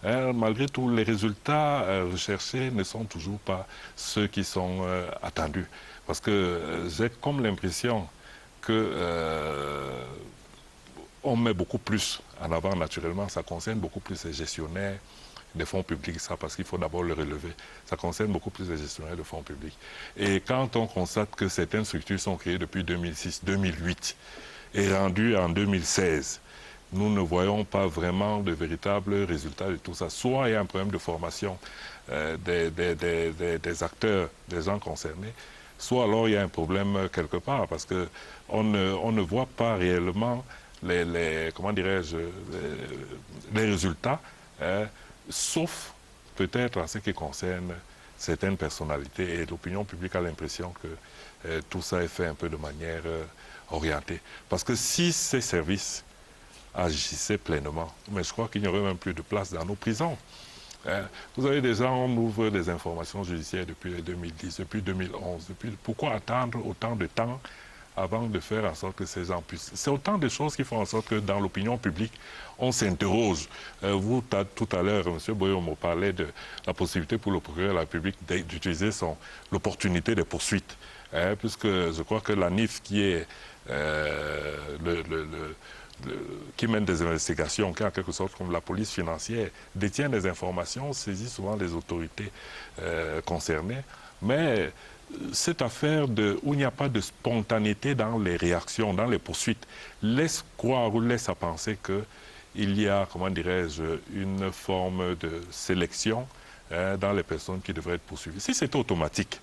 les résultats recherchés ne sont toujours pas ceux qui sont attendus. Parce que j'ai comme l'impression que on met beaucoup plus en avant, naturellement, ça concerne beaucoup plus les gestionnaires des fonds publics, ça, parce qu'il faut d'abord le relever. Ça concerne beaucoup plus les gestionnaires de fonds publics. Et quand on constate que certaines structures sont créées depuis 2006, 2008 et rendues en 2016, nous ne voyons pas vraiment de véritables résultats de tout ça. Soit il y a un problème de formation des acteurs, des gens concernés, soit alors il y a un problème quelque part, parce qu'on ne voit pas réellement comment dirais-je, les résultats, sauf peut-être en ce qui concerne certaines personnalités, et l'opinion publique a l'impression que tout ça est fait un peu de manière orientée. Parce que si ces services agissaient pleinement, mais je crois qu'il n'y aurait même plus de place dans nos prisons. Vous avez des gens, on ouvre des informations judiciaires depuis 2010, depuis 2011. Pourquoi attendre autant de temps avant de faire en sorte que ces gens puissent... C'est autant de choses qui font en sorte que dans l'opinion publique, on s'interroge. Vous, tout à l'heure, M. Boyomo parlait de la possibilité pour le procureur de la République d'utiliser l'opportunité des poursuites. Puisque je crois que la NIF, qui est qui mène des investigations, qui est en quelque sorte comme la police financière, détient des informations, saisit souvent les autorités concernées. Mais cette affaire où il n'y a pas de spontanéité dans les réactions, dans les poursuites, laisse croire ou laisse à penser qu'il y a, comment dirais-je, une forme de sélection dans les personnes qui devraient être poursuivies. Si c'était automatique,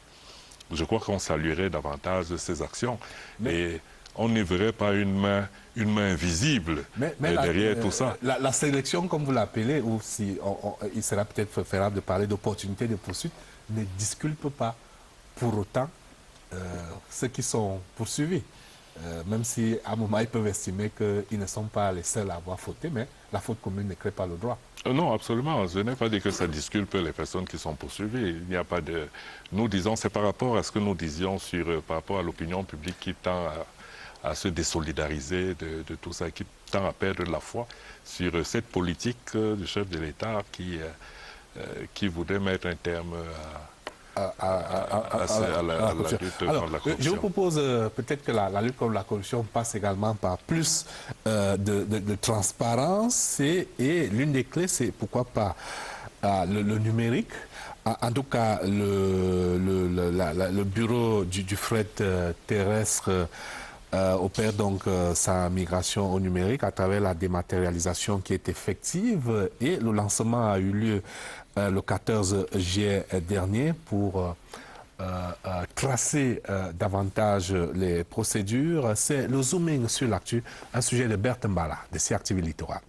je crois qu'on saluerait davantage ces actions. Et on ne verrait pas une main invisible derrière tout ça. La sélection, comme vous l'appelez, ou si il sera peut-être préférable de parler d'opportunité de poursuite, ne disculpe pas pour autant ceux qui sont poursuivis. Même si à un moment ils peuvent estimer qu'ils ne sont pas les seuls à avoir fauté, mais la faute commune ne crée pas le droit. Non, absolument. Je n'ai pas dit que ça disculpe les personnes qui sont poursuivies. Il n'y a pas de... Nous disons, c'est par rapport à ce que nous disions par rapport à l'opinion publique qui tend à se désolidariser de tout ça, qui tend à perdre la foi sur cette politique du chef de l'État qui voudrait mettre un terme à la lutte contre la corruption. Je vous propose peut-être que la lutte contre la corruption passe également par plus de transparence et l'une des clés, c'est pourquoi pas le numérique. En tout cas, le bureau du fret terrestre opère donc sa migration au numérique à travers la dématérialisation qui est effective, et le lancement a eu lieu le 14 juillet dernier pour tracer davantage les procédures. C'est le zooming sur l'actu, un sujet de Berthe Mbala de CRTV Littoral.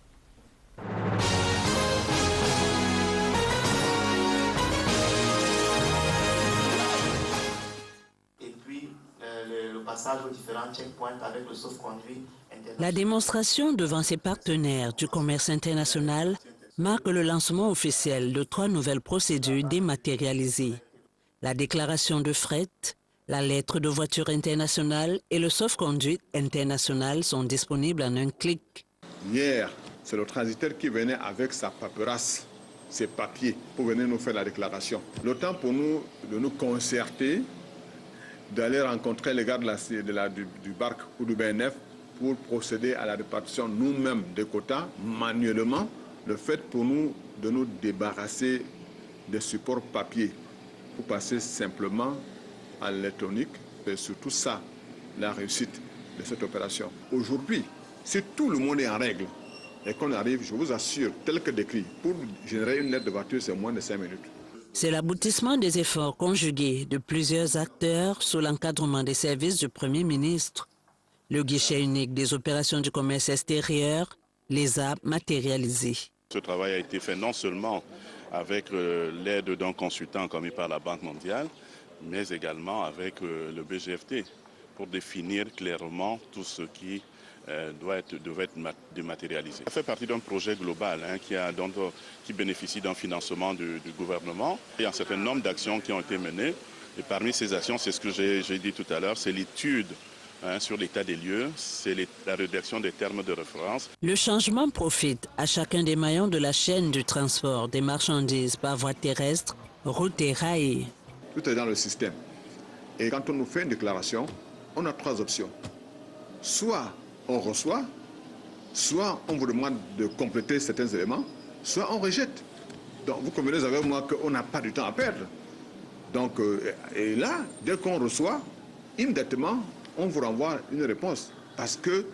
Aux différents checkpoints avec le sauf-conduit international. La démonstration devant ses partenaires du commerce international marque le lancement officiel de 3 nouvelles procédures dématérialisées. La déclaration de fret, la lettre de voiture internationale et le sauf-conduit international sont disponibles en un clic. Hier, c'est le transitaire qui venait avec sa paperasse, ses papiers, pour venir nous faire la déclaration. Le temps pour nous de nous concerter, d'aller rencontrer les gars du BARC ou du BNF pour procéder à la répartition nous-mêmes des quotas manuellement. Le fait pour nous de nous débarrasser des supports papier pour passer simplement à l'électronique, c'est surtout ça la réussite de cette opération. Aujourd'hui, si tout le monde est en règle et qu'on arrive, je vous assure, tel que décrit, pour générer une lettre de voiture, c'est moins de 5 minutes. C'est l'aboutissement des efforts conjugués de plusieurs acteurs sous l'encadrement des services du Premier ministre. Le guichet unique des opérations du commerce extérieur les a matérialisés. Ce travail a été fait non seulement avec l'aide d'un consultant commis par la Banque mondiale, mais également avec le BGFT pour définir clairement tout ce qui devait être dématérialisé. Ça fait partie d'un projet global qui bénéficie d'un financement du gouvernement. Il y a un certain nombre d'actions qui ont été menées. Et parmi ces actions, c'est ce que j'ai dit tout à l'heure, c'est l'étude sur l'état des lieux, c'est la rédaction des termes de référence. Le changement profite à chacun des maillons de la chaîne du transport des marchandises par voie terrestre, route et rail. Tout est dans le système. Et quand on nous fait une déclaration, on a 3 options. Soit on reçoit, soit on vous demande de compléter certains éléments, soit on rejette. Donc vous convenez avec moi qu'on n'a pas du temps à perdre. Donc, et là, dès qu'on reçoit, immédiatement, on vous renvoie une réponse. Parce que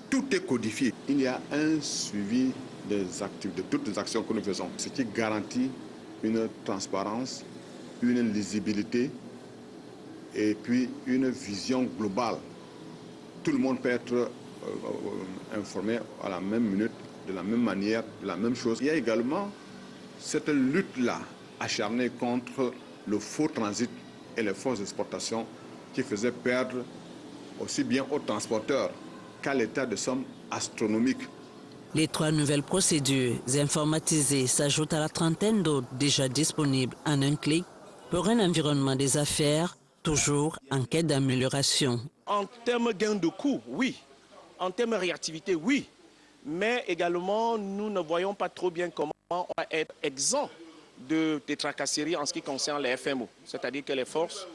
Tout est codifié. Il y a un suivi des activités, de toutes les actions que nous faisons, ce qui garantit une transparence, une lisibilité et puis une vision globale. Tout le monde peut être informé à la même minute, de la même manière, de la même chose. Il y a également cette lutte-là acharnée contre le faux transit et les fausses exportations qui faisaient perdre aussi bien aux transporteurs qu'à l'État de sommes astronomiques. Les 3 nouvelles procédures informatisées s'ajoutent à la trentaine d'autres déjà disponibles en un clic pour un environnement des affaires toujours en quête d'amélioration. En termes gain de coût, oui. En termes réactivité, oui. Mais également, nous ne voyons pas trop bien comment on va être exempt de tracasseries en ce qui concerne les FMO. C'est-à-dire que les forces,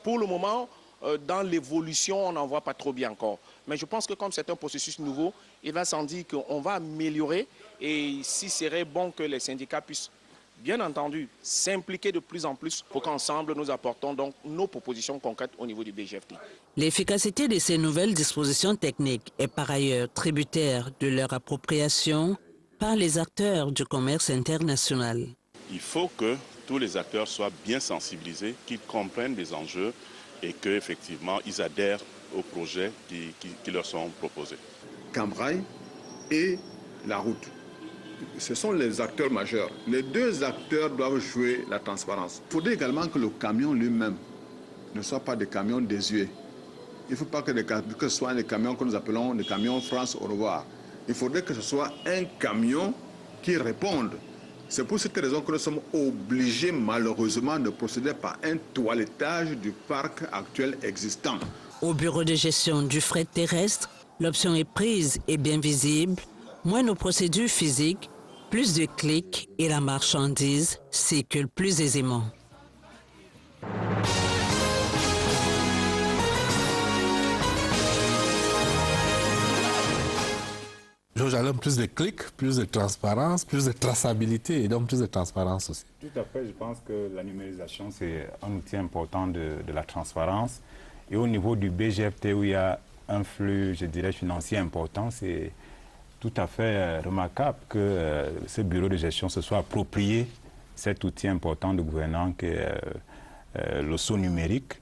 pour le moment, dans l'évolution, on n'en voit pas trop bien encore. Mais je pense que comme c'est un processus nouveau, il va sans dire qu'on va améliorer. Et s'il serait bon que les syndicats puissent, bien entendu, s'impliquer de plus en plus pour qu'ensemble nous apportons donc nos propositions concrètes au niveau du BGFT. L'efficacité de ces nouvelles dispositions techniques est par ailleurs tributaire de leur appropriation par les acteurs du commerce international. Il faut que tous les acteurs soient bien sensibilisés, qu'ils comprennent les enjeux et qu'effectivement ils adhèrent aux projets qui leur sont proposés. Cambrai et la route. Ce sont les acteurs majeurs. Les 2 acteurs doivent jouer la transparence. Il faudrait également que le camion lui-même ne soit pas des camions désuets. Il ne faut pas que ce soit des camions que nous appelons des camions France au revoir. Il faudrait que ce soit un camion qui réponde. C'est pour cette raison que nous sommes obligés malheureusement de procéder par un toilettage du parc actuel existant. Au bureau de gestion du fret terrestre, l'option est prise et bien visible, moins nos procédures physiques, plus de clics et la marchandise circule plus aisément. Georges Alain, plus de clics, plus de transparence, plus de traçabilité et donc plus de transparence aussi. Tout à fait, je pense que la numérisation, c'est un outil important de la transparence. Et au niveau du BGFT, où il y a un flux, je dirais, financier important, c'est tout à fait remarquable que ce bureau de gestion se soit approprié cet outil important de gouvernance qui est le saut numérique.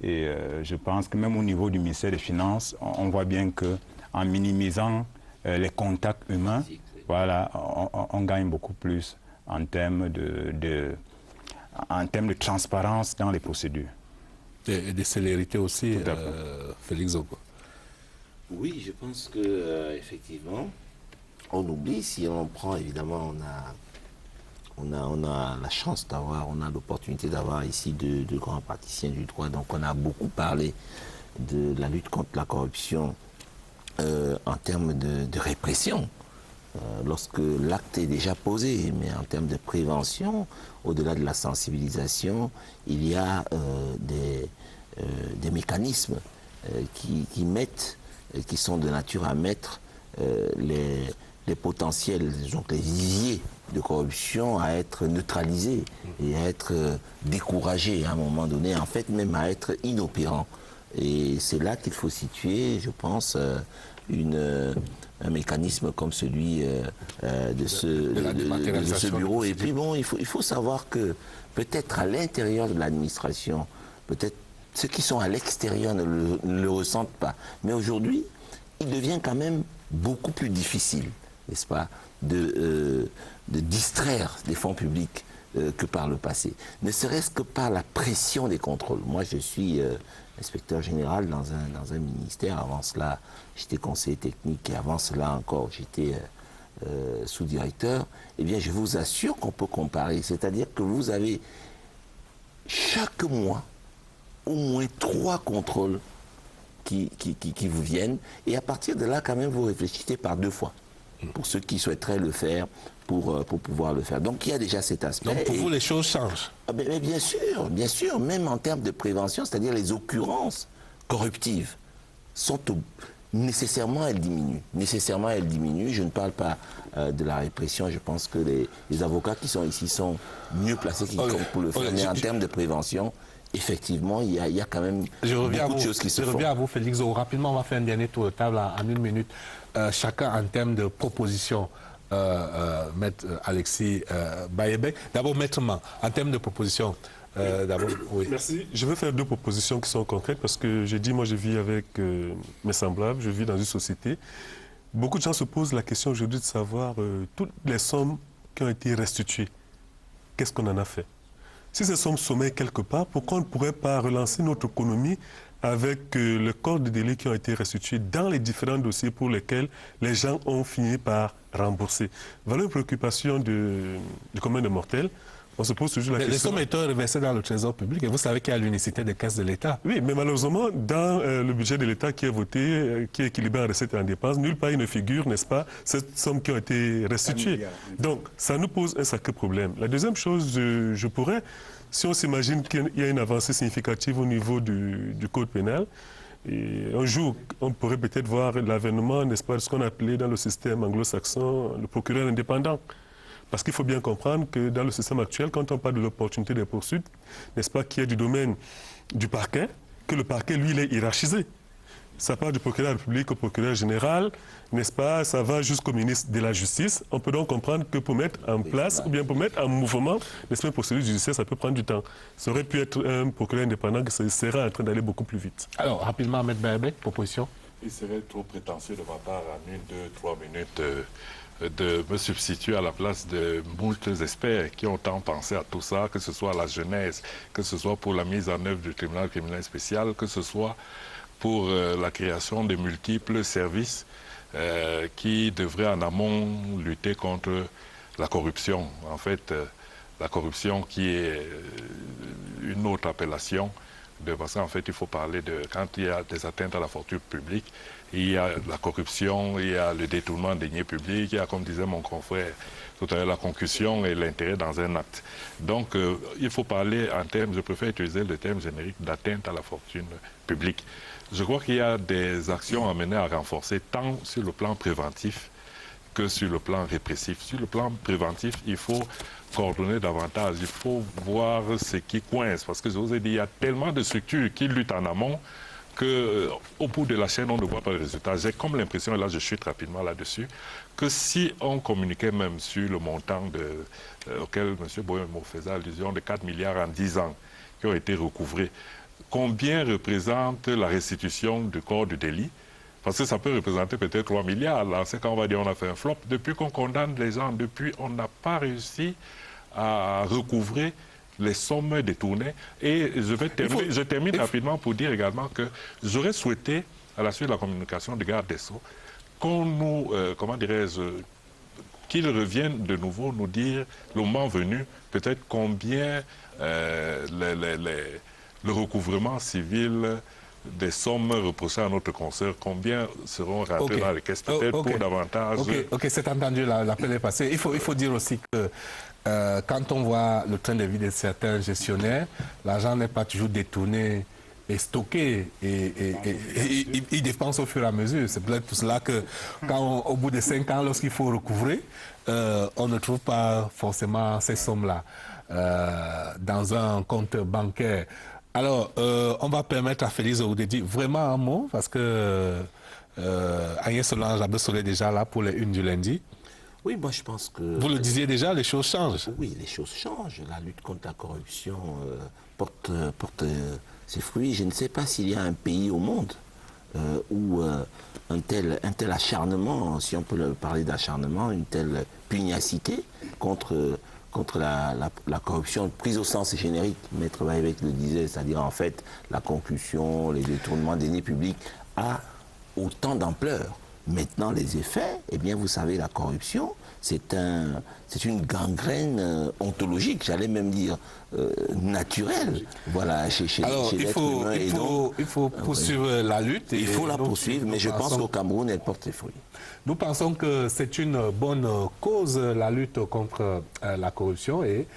Et je pense que même au niveau du ministère des Finances, on voit bien qu'en minimisant les contacts humains, voilà, on gagne beaucoup plus en termes de transparence dans les procédures. Et de célérité aussi, Félix Zogo. Oui, je pense que effectivement, on oublie, si on prend évidemment, on a la chance d'avoir, on a l'opportunité d'avoir ici de grands praticiens du droit. Donc on a beaucoup parlé de la lutte contre la corruption en termes de répression, lorsque l'acte est déjà posé, mais en termes de prévention, au-delà de la sensibilisation, il y a des mécanismes qui mettent, qui sont de nature à mettre les potentiels, donc les viviers de corruption à être neutralisés et à être découragés à un moment donné, en fait même à être inopérants. Et c'est là qu'il faut situer, je pense, un mécanisme comme celui de ce bureau. Et puis bon, il faut savoir que peut-être à l'intérieur de l'administration, peut-être ceux qui sont à l'extérieur ne le ressentent pas. Mais aujourd'hui, il devient quand même beaucoup plus difficile, n'est-ce pas, de distraire des fonds publics que par le passé. Ne serait-ce que par la pression des contrôles. Moi, je suis inspecteur général dans un ministère. Avant cela, j'étais conseiller technique et avant cela encore, j'étais sous-directeur. Eh bien, je vous assure qu'on peut comparer. C'est-à-dire que vous avez chaque mois au moins 3 contrôles qui vous viennent. Et à partir de là, quand même, vous réfléchissez par 2 fois pour ceux qui souhaiteraient le faire, pour pouvoir le faire. Donc il y a déjà cet aspect. Donc pour vous, les choses changent. Mais bien sûr, même en termes de prévention, c'est-à-dire les occurrences corruptives sont nécessairement, elles diminuent. Nécessairement, elles diminuent. Je ne parle pas de la répression. Je pense que les avocats qui sont ici sont mieux placés pour le faire. Mais en termes de prévention, effectivement, il y a quand même beaucoup de choses qui se font. Je reviens à vous, Félix Zaho. Rapidement, on va faire un dernier tour de table en 1 minute. Chacun en termes de propositions. Maître Alexis Bayebek. D'abord, Maître Man, en termes de propositions. Oui. Merci. Je veux faire 2 propositions qui sont concrètes parce que j'ai dit, moi je vis avec mes semblables, je vis dans une société. Beaucoup de gens se posent la question aujourd'hui de savoir toutes les sommes qui ont été restituées. Qu'est-ce qu'on en a fait? Si ces sommes sommeillent quelque part, pourquoi on ne pourrait pas relancer notre économie avec le corps de délits qui ont été restitués dans les différents dossiers pour lesquels les gens ont fini par rembourser? Voilà une préoccupation du commun des mortels. On se pose toujours la question. Les sommes étant reversées dans le trésor public, et vous savez qu'il y a l'unicité des caisses de l'État. Oui, mais malheureusement, dans le budget de l'État qui est voté, qui est équilibré en recettes et en dépenses, nulle part il ne figure, n'est-ce pas, cette somme qui a été restituée. Donc, ça nous pose un sacré problème. La deuxième chose, je pourrais, si on s'imagine qu'il y a une avancée significative au niveau du code pénal, et un jour, on pourrait peut-être voir l'avènement, n'est-ce pas, de ce qu'on appelait dans le système anglo-saxon le procureur indépendant. Parce qu'il faut bien comprendre que dans le système actuel, quand on parle de l'opportunité des poursuites, n'est-ce pas, qui est du domaine du parquet, que le parquet, lui, il est hiérarchisé. Ça part du procureur de la République au procureur général, n'est-ce pas, ça va jusqu'au ministre de la Justice. On peut donc comprendre que pour mettre en place, ou bien pour mettre en mouvement, n'est-ce pas, une procédure judiciaire, ça peut prendre du temps. Ça aurait pu être un procureur indépendant qui serait en train d'aller beaucoup plus vite. Alors, rapidement, M. Bayebek, proposition. Il serait trop prétentieux de ma part, en 1, 2, 3 minutes, de me substituer à la place de moult experts qui ont tant pensé à tout ça, que ce soit la genèse, que ce soit pour la mise en œuvre du tribunal criminel spécial, que ce soit pour la création de multiples services qui devraient en amont lutter contre la corruption. En fait, la corruption qui est une autre appellation, parce qu'en fait, il faut parler de quand il y a des atteintes à la fortune publique, il y a la corruption, il y a le détournement des deniers publics, il y a, comme disait mon confrère tout à l'heure, la concussion et l'intérêt dans un acte. Donc, il faut parler en termes, je préfère utiliser le terme générique d'atteinte à la fortune publique. Je crois qu'il y a des actions à mener à renforcer tant sur le plan préventif que sur le plan répressif. Sur le plan préventif, il faut coordonner davantage, il faut voir ce qui coince, parce que je vous ai dit, il y a tellement de structures qui luttent en amont qu'au bout de la chaîne, on ne voit pas le résultat. J'ai comme l'impression, et là je chute rapidement là-dessus, que si on communiquait même sur le montant auquel M. Boyembo faisait allusion, de 4 milliards en 10 ans qui ont été recouvrés, combien représente la restitution du corps du délit? Parce que ça peut représenter peut-être 3 milliards. Là, c'est quand on va dire on a fait un flop. Depuis qu'on condamne les gens, depuis on n'a pas réussi à recouvrer les sommes détournées. Et je termine rapidement pour dire également que j'aurais souhaité, à la suite de la communication de garde des Sceaux, qu'on nous, comment dirais-je, qu'ils reviennent de nouveau nous dire, le moment venu, peut-être combien le recouvrement civil des sommes reprochées à notre consoeur, combien seront rentrés dans les caisses, peut-être pour davantage... Ok, c'est entendu, l'appel est passé. Il faut dire aussi que quand on voit le train de vie de certains gestionnaires, l'argent n'est pas toujours détourné et stocké, et ils dépensent au fur et à mesure. C'est peut-être pour cela que, au bout de 5 ans, lorsqu'il faut recouvrer, on ne trouve pas forcément ces sommes-là dans un compte bancaire. Alors, on va permettre à Félix Zaho de dire vraiment un mot, parce que Agnès Solange Abesolé est déjà là pour les unes du lundi. Oui, moi je pense que... Vous le disiez déjà, les choses changent. Oui, les choses changent. La lutte contre la corruption porte ses fruits. Je ne sais pas s'il y a un pays au monde où un tel acharnement, si on peut parler d'acharnement, une telle pugnacité contre la corruption prise au sens générique, Maître Bayebek le disait, c'est-à-dire en fait la concussion, les détournements des deniers publics, a autant d'ampleur. Maintenant, les effets, eh bien, vous savez, la corruption, c'est une gangrène ontologique, j'allais même dire naturelle, voilà, chez l'être humain. Il faut poursuivre la lutte. Il faut la poursuivre, mais je pense qu'au Cameroun, elle porte ses fruits. Nous pensons que c'est une bonne cause, la lutte contre la corruption, et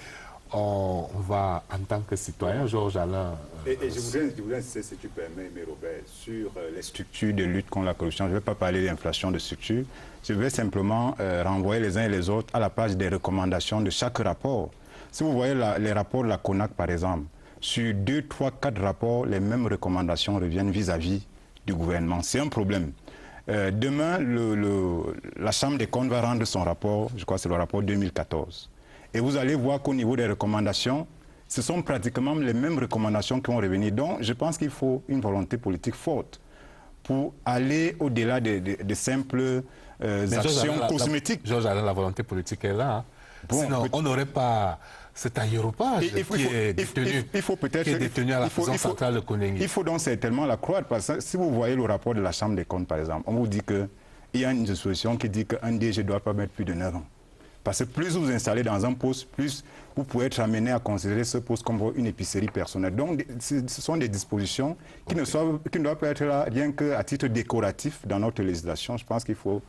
on va, en tant que citoyen, Georges Alain... je voudrais insister, si tu permets, Robert, sur les structures de lutte contre la corruption. Je ne vais pas parler d'inflation de structures. Je vais simplement renvoyer les uns et les autres à la page des recommandations de chaque rapport. Si vous voyez les rapports de la CONAC, par exemple, sur 2, 3, 4 rapports, les mêmes recommandations reviennent vis-à-vis du gouvernement. C'est un problème. Demain, la Chambre des comptes va rendre son rapport, je crois que c'est le rapport 2014. Et vous allez voir qu'au niveau des recommandations, ce sont pratiquement les mêmes recommandations qui vont revenir. Donc, je pense qu'il faut une volonté politique forte pour aller au-delà de simples actions cosmétiques. Georges Alain, la volonté politique est là. Hein. Bon, sinon, on n'aurait pas cet aéropage qui est détenu à la prison centrale de Konengi. Il faut donc certainement la croire, parce que si vous voyez le rapport de la Chambre des comptes, par exemple, on vous dit qu'il y a une disposition qui dit qu'un DG ne doit pas mettre plus de 9 ans. Parce que plus vous vous installez dans un poste, plus vous pouvez être amené à considérer ce poste comme une épicerie personnelle. Donc, ce sont des dispositions qui ne doivent pas être là rien qu'à titre décoratif dans notre législation. Je pense qu'il faut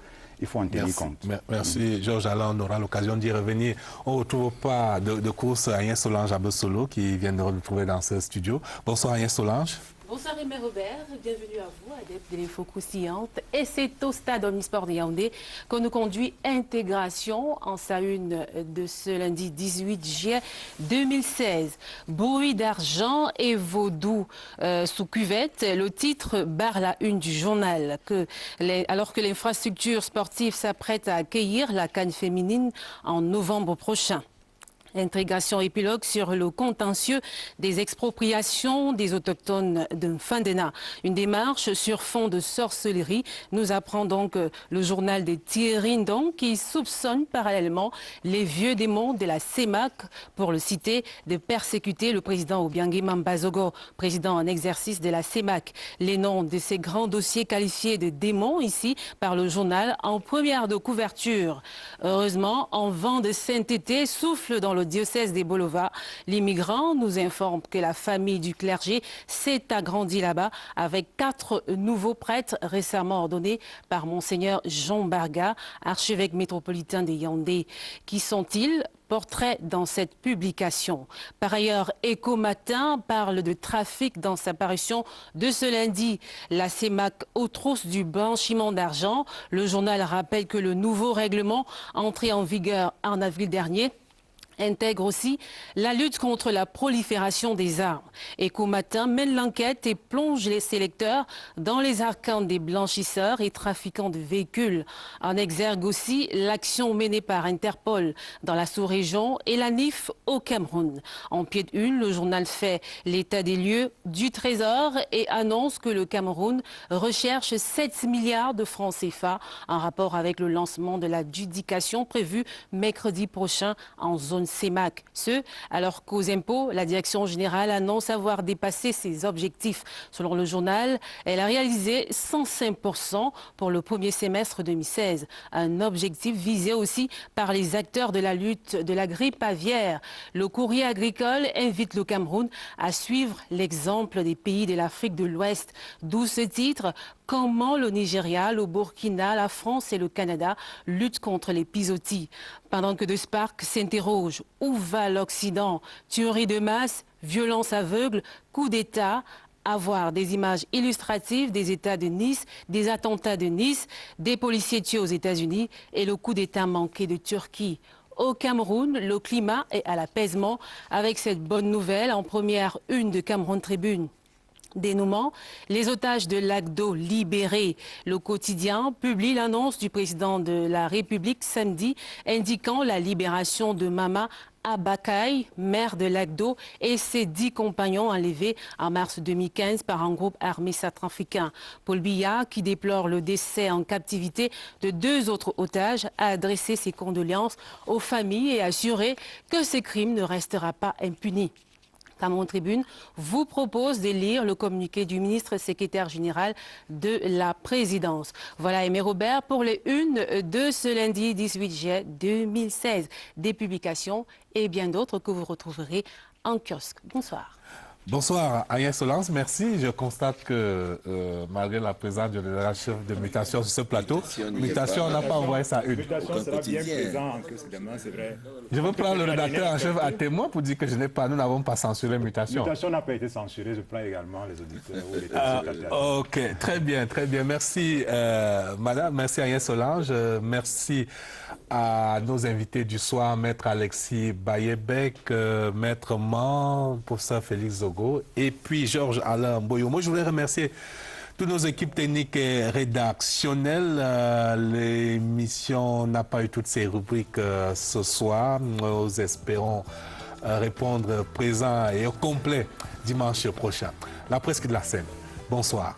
en tenir compte. Merci, Georges Alain. On aura l'occasion d'y revenir. On ne retrouve pas de course Agnès Solange Abessolo qui vient de retrouver dans ce studio. Bonsoir Agnès Solange. Bonsoir Aimé Robert, bienvenue à vous, adepte de l'info croustillante. Et c'est au stade Omnisport de Yaoundé qu'on nous conduit Intégration en sa une de ce lundi 18 juillet 2016. Bruit d'argent et vaudou sous cuvette, le titre barre la une du journal. Alors que l'infrastructure sportive s'apprête à accueillir la CAN féminine en novembre prochain. Intégration épilogue sur le contentieux des expropriations des autochtones de Fandena. Une démarche sur fond de sorcellerie nous apprend donc le journal de Thierry Ndong qui soupçonne parallèlement les vieux démons de la CEMAC, pour le citer, de persécuter le président Obiangé Mambazogo, président en exercice de la CEMAC. Les noms de ces grands dossiers qualifiés de démons ici par le journal en première de couverture. Heureusement, un vent de sainteté souffle dans le diocèse des Bolova. L'immigrant nous informe que la famille du clergé s'est agrandie là-bas avec 4 nouveaux prêtres récemment ordonnés par Monseigneur Jean Barga, archevêque métropolitain de Yaoundé. Qui sont-ils ? Portrait dans cette publication. Par ailleurs, Écho Matin parle de trafic dans sa parution de ce lundi. La CEMAC aux trousses du blanchiment d'argent. Le journal rappelle que le nouveau règlement entré en vigueur en avril dernier intègre aussi la lutte contre la prolifération des armes. Écho Matin mène l'enquête et plonge ses lecteurs dans les arcanes des blanchisseurs et trafiquants de véhicules. En exergue aussi l'action menée par Interpol dans la sous-région et la NIF au Cameroun. En pied de une, le journal fait l'état des lieux du Trésor et annonce que le Cameroun recherche 7 milliards de francs CFA en rapport avec le lancement de l'adjudication prévue mercredi prochain en zone CEMAC. Ce, alors qu'aux impôts, la direction générale annonce avoir dépassé ses objectifs. Selon le journal, elle a réalisé 105% pour le premier semestre 2016. Un objectif visé aussi par les acteurs de la lutte de la grippe aviaire. Le courrier agricole invite le Cameroun à suivre l'exemple des pays de l'Afrique de l'Ouest. D'où ce titre, comment le Nigeria, le Burkina, la France et le Canada luttent contre l'épizootie. Pendant que De Spark s'interroge, où va l'Occident? Tuerie de masse, violence aveugle, coup d'État. À voir des images illustratives des États de Nice, des attentats de Nice, des policiers tués aux États-Unis et le coup d'État manqué de Turquie. Au Cameroun, le climat est à l'apaisement avec cette bonne nouvelle en première une de Cameroun Tribune. Dénouement, les otages de l'ACDO libérés. Le quotidien publie l'annonce du président de la République samedi indiquant la libération de Mama Abakaï, maire de l'ACDO, et ses 10 compagnons enlevés en mars 2015 par un groupe armé centrafricain. Paul Biya, qui déplore le décès en captivité de 2 autres otages, a adressé ses condoléances aux familles et assuré que ces crimes ne restera pas impunis. Cameroun Tribune vous propose de lire le communiqué du ministre secrétaire général de la présidence. Voilà Aimé Robert pour les unes de ce lundi 18 juillet 2016. Des publications et bien d'autres que vous retrouverez en kiosque. Bonsoir. Bonsoir Agnès Solance, merci. Je constate que malgré la présence de la chef de mutation sur ce plateau, mutation, on n'a pas envoyé ça une. Mutation sera bien présent demain, c'est vrai. Je veux prendre le rédacteur en chef à témoin pour dire que nous n'avons pas censuré mutation. Mutation n'a pas été censurée, je prends également les auditeurs ou les téléspectateurs. Ok, très bien, très bien. Merci madame, merci Agnès Solange, merci à nos invités du soir, maître Alexis Bayebek, maître Man, professeur Félix Zogo, et puis Georges Alain Boyo. Moi, je voulais remercier toutes nos équipes techniques et rédactionnelles. L'émission n'a pas eu toutes ses rubriques ce soir. Nous espérons répondre présent et au complet dimanche prochain. La presse de la scène. Bonsoir.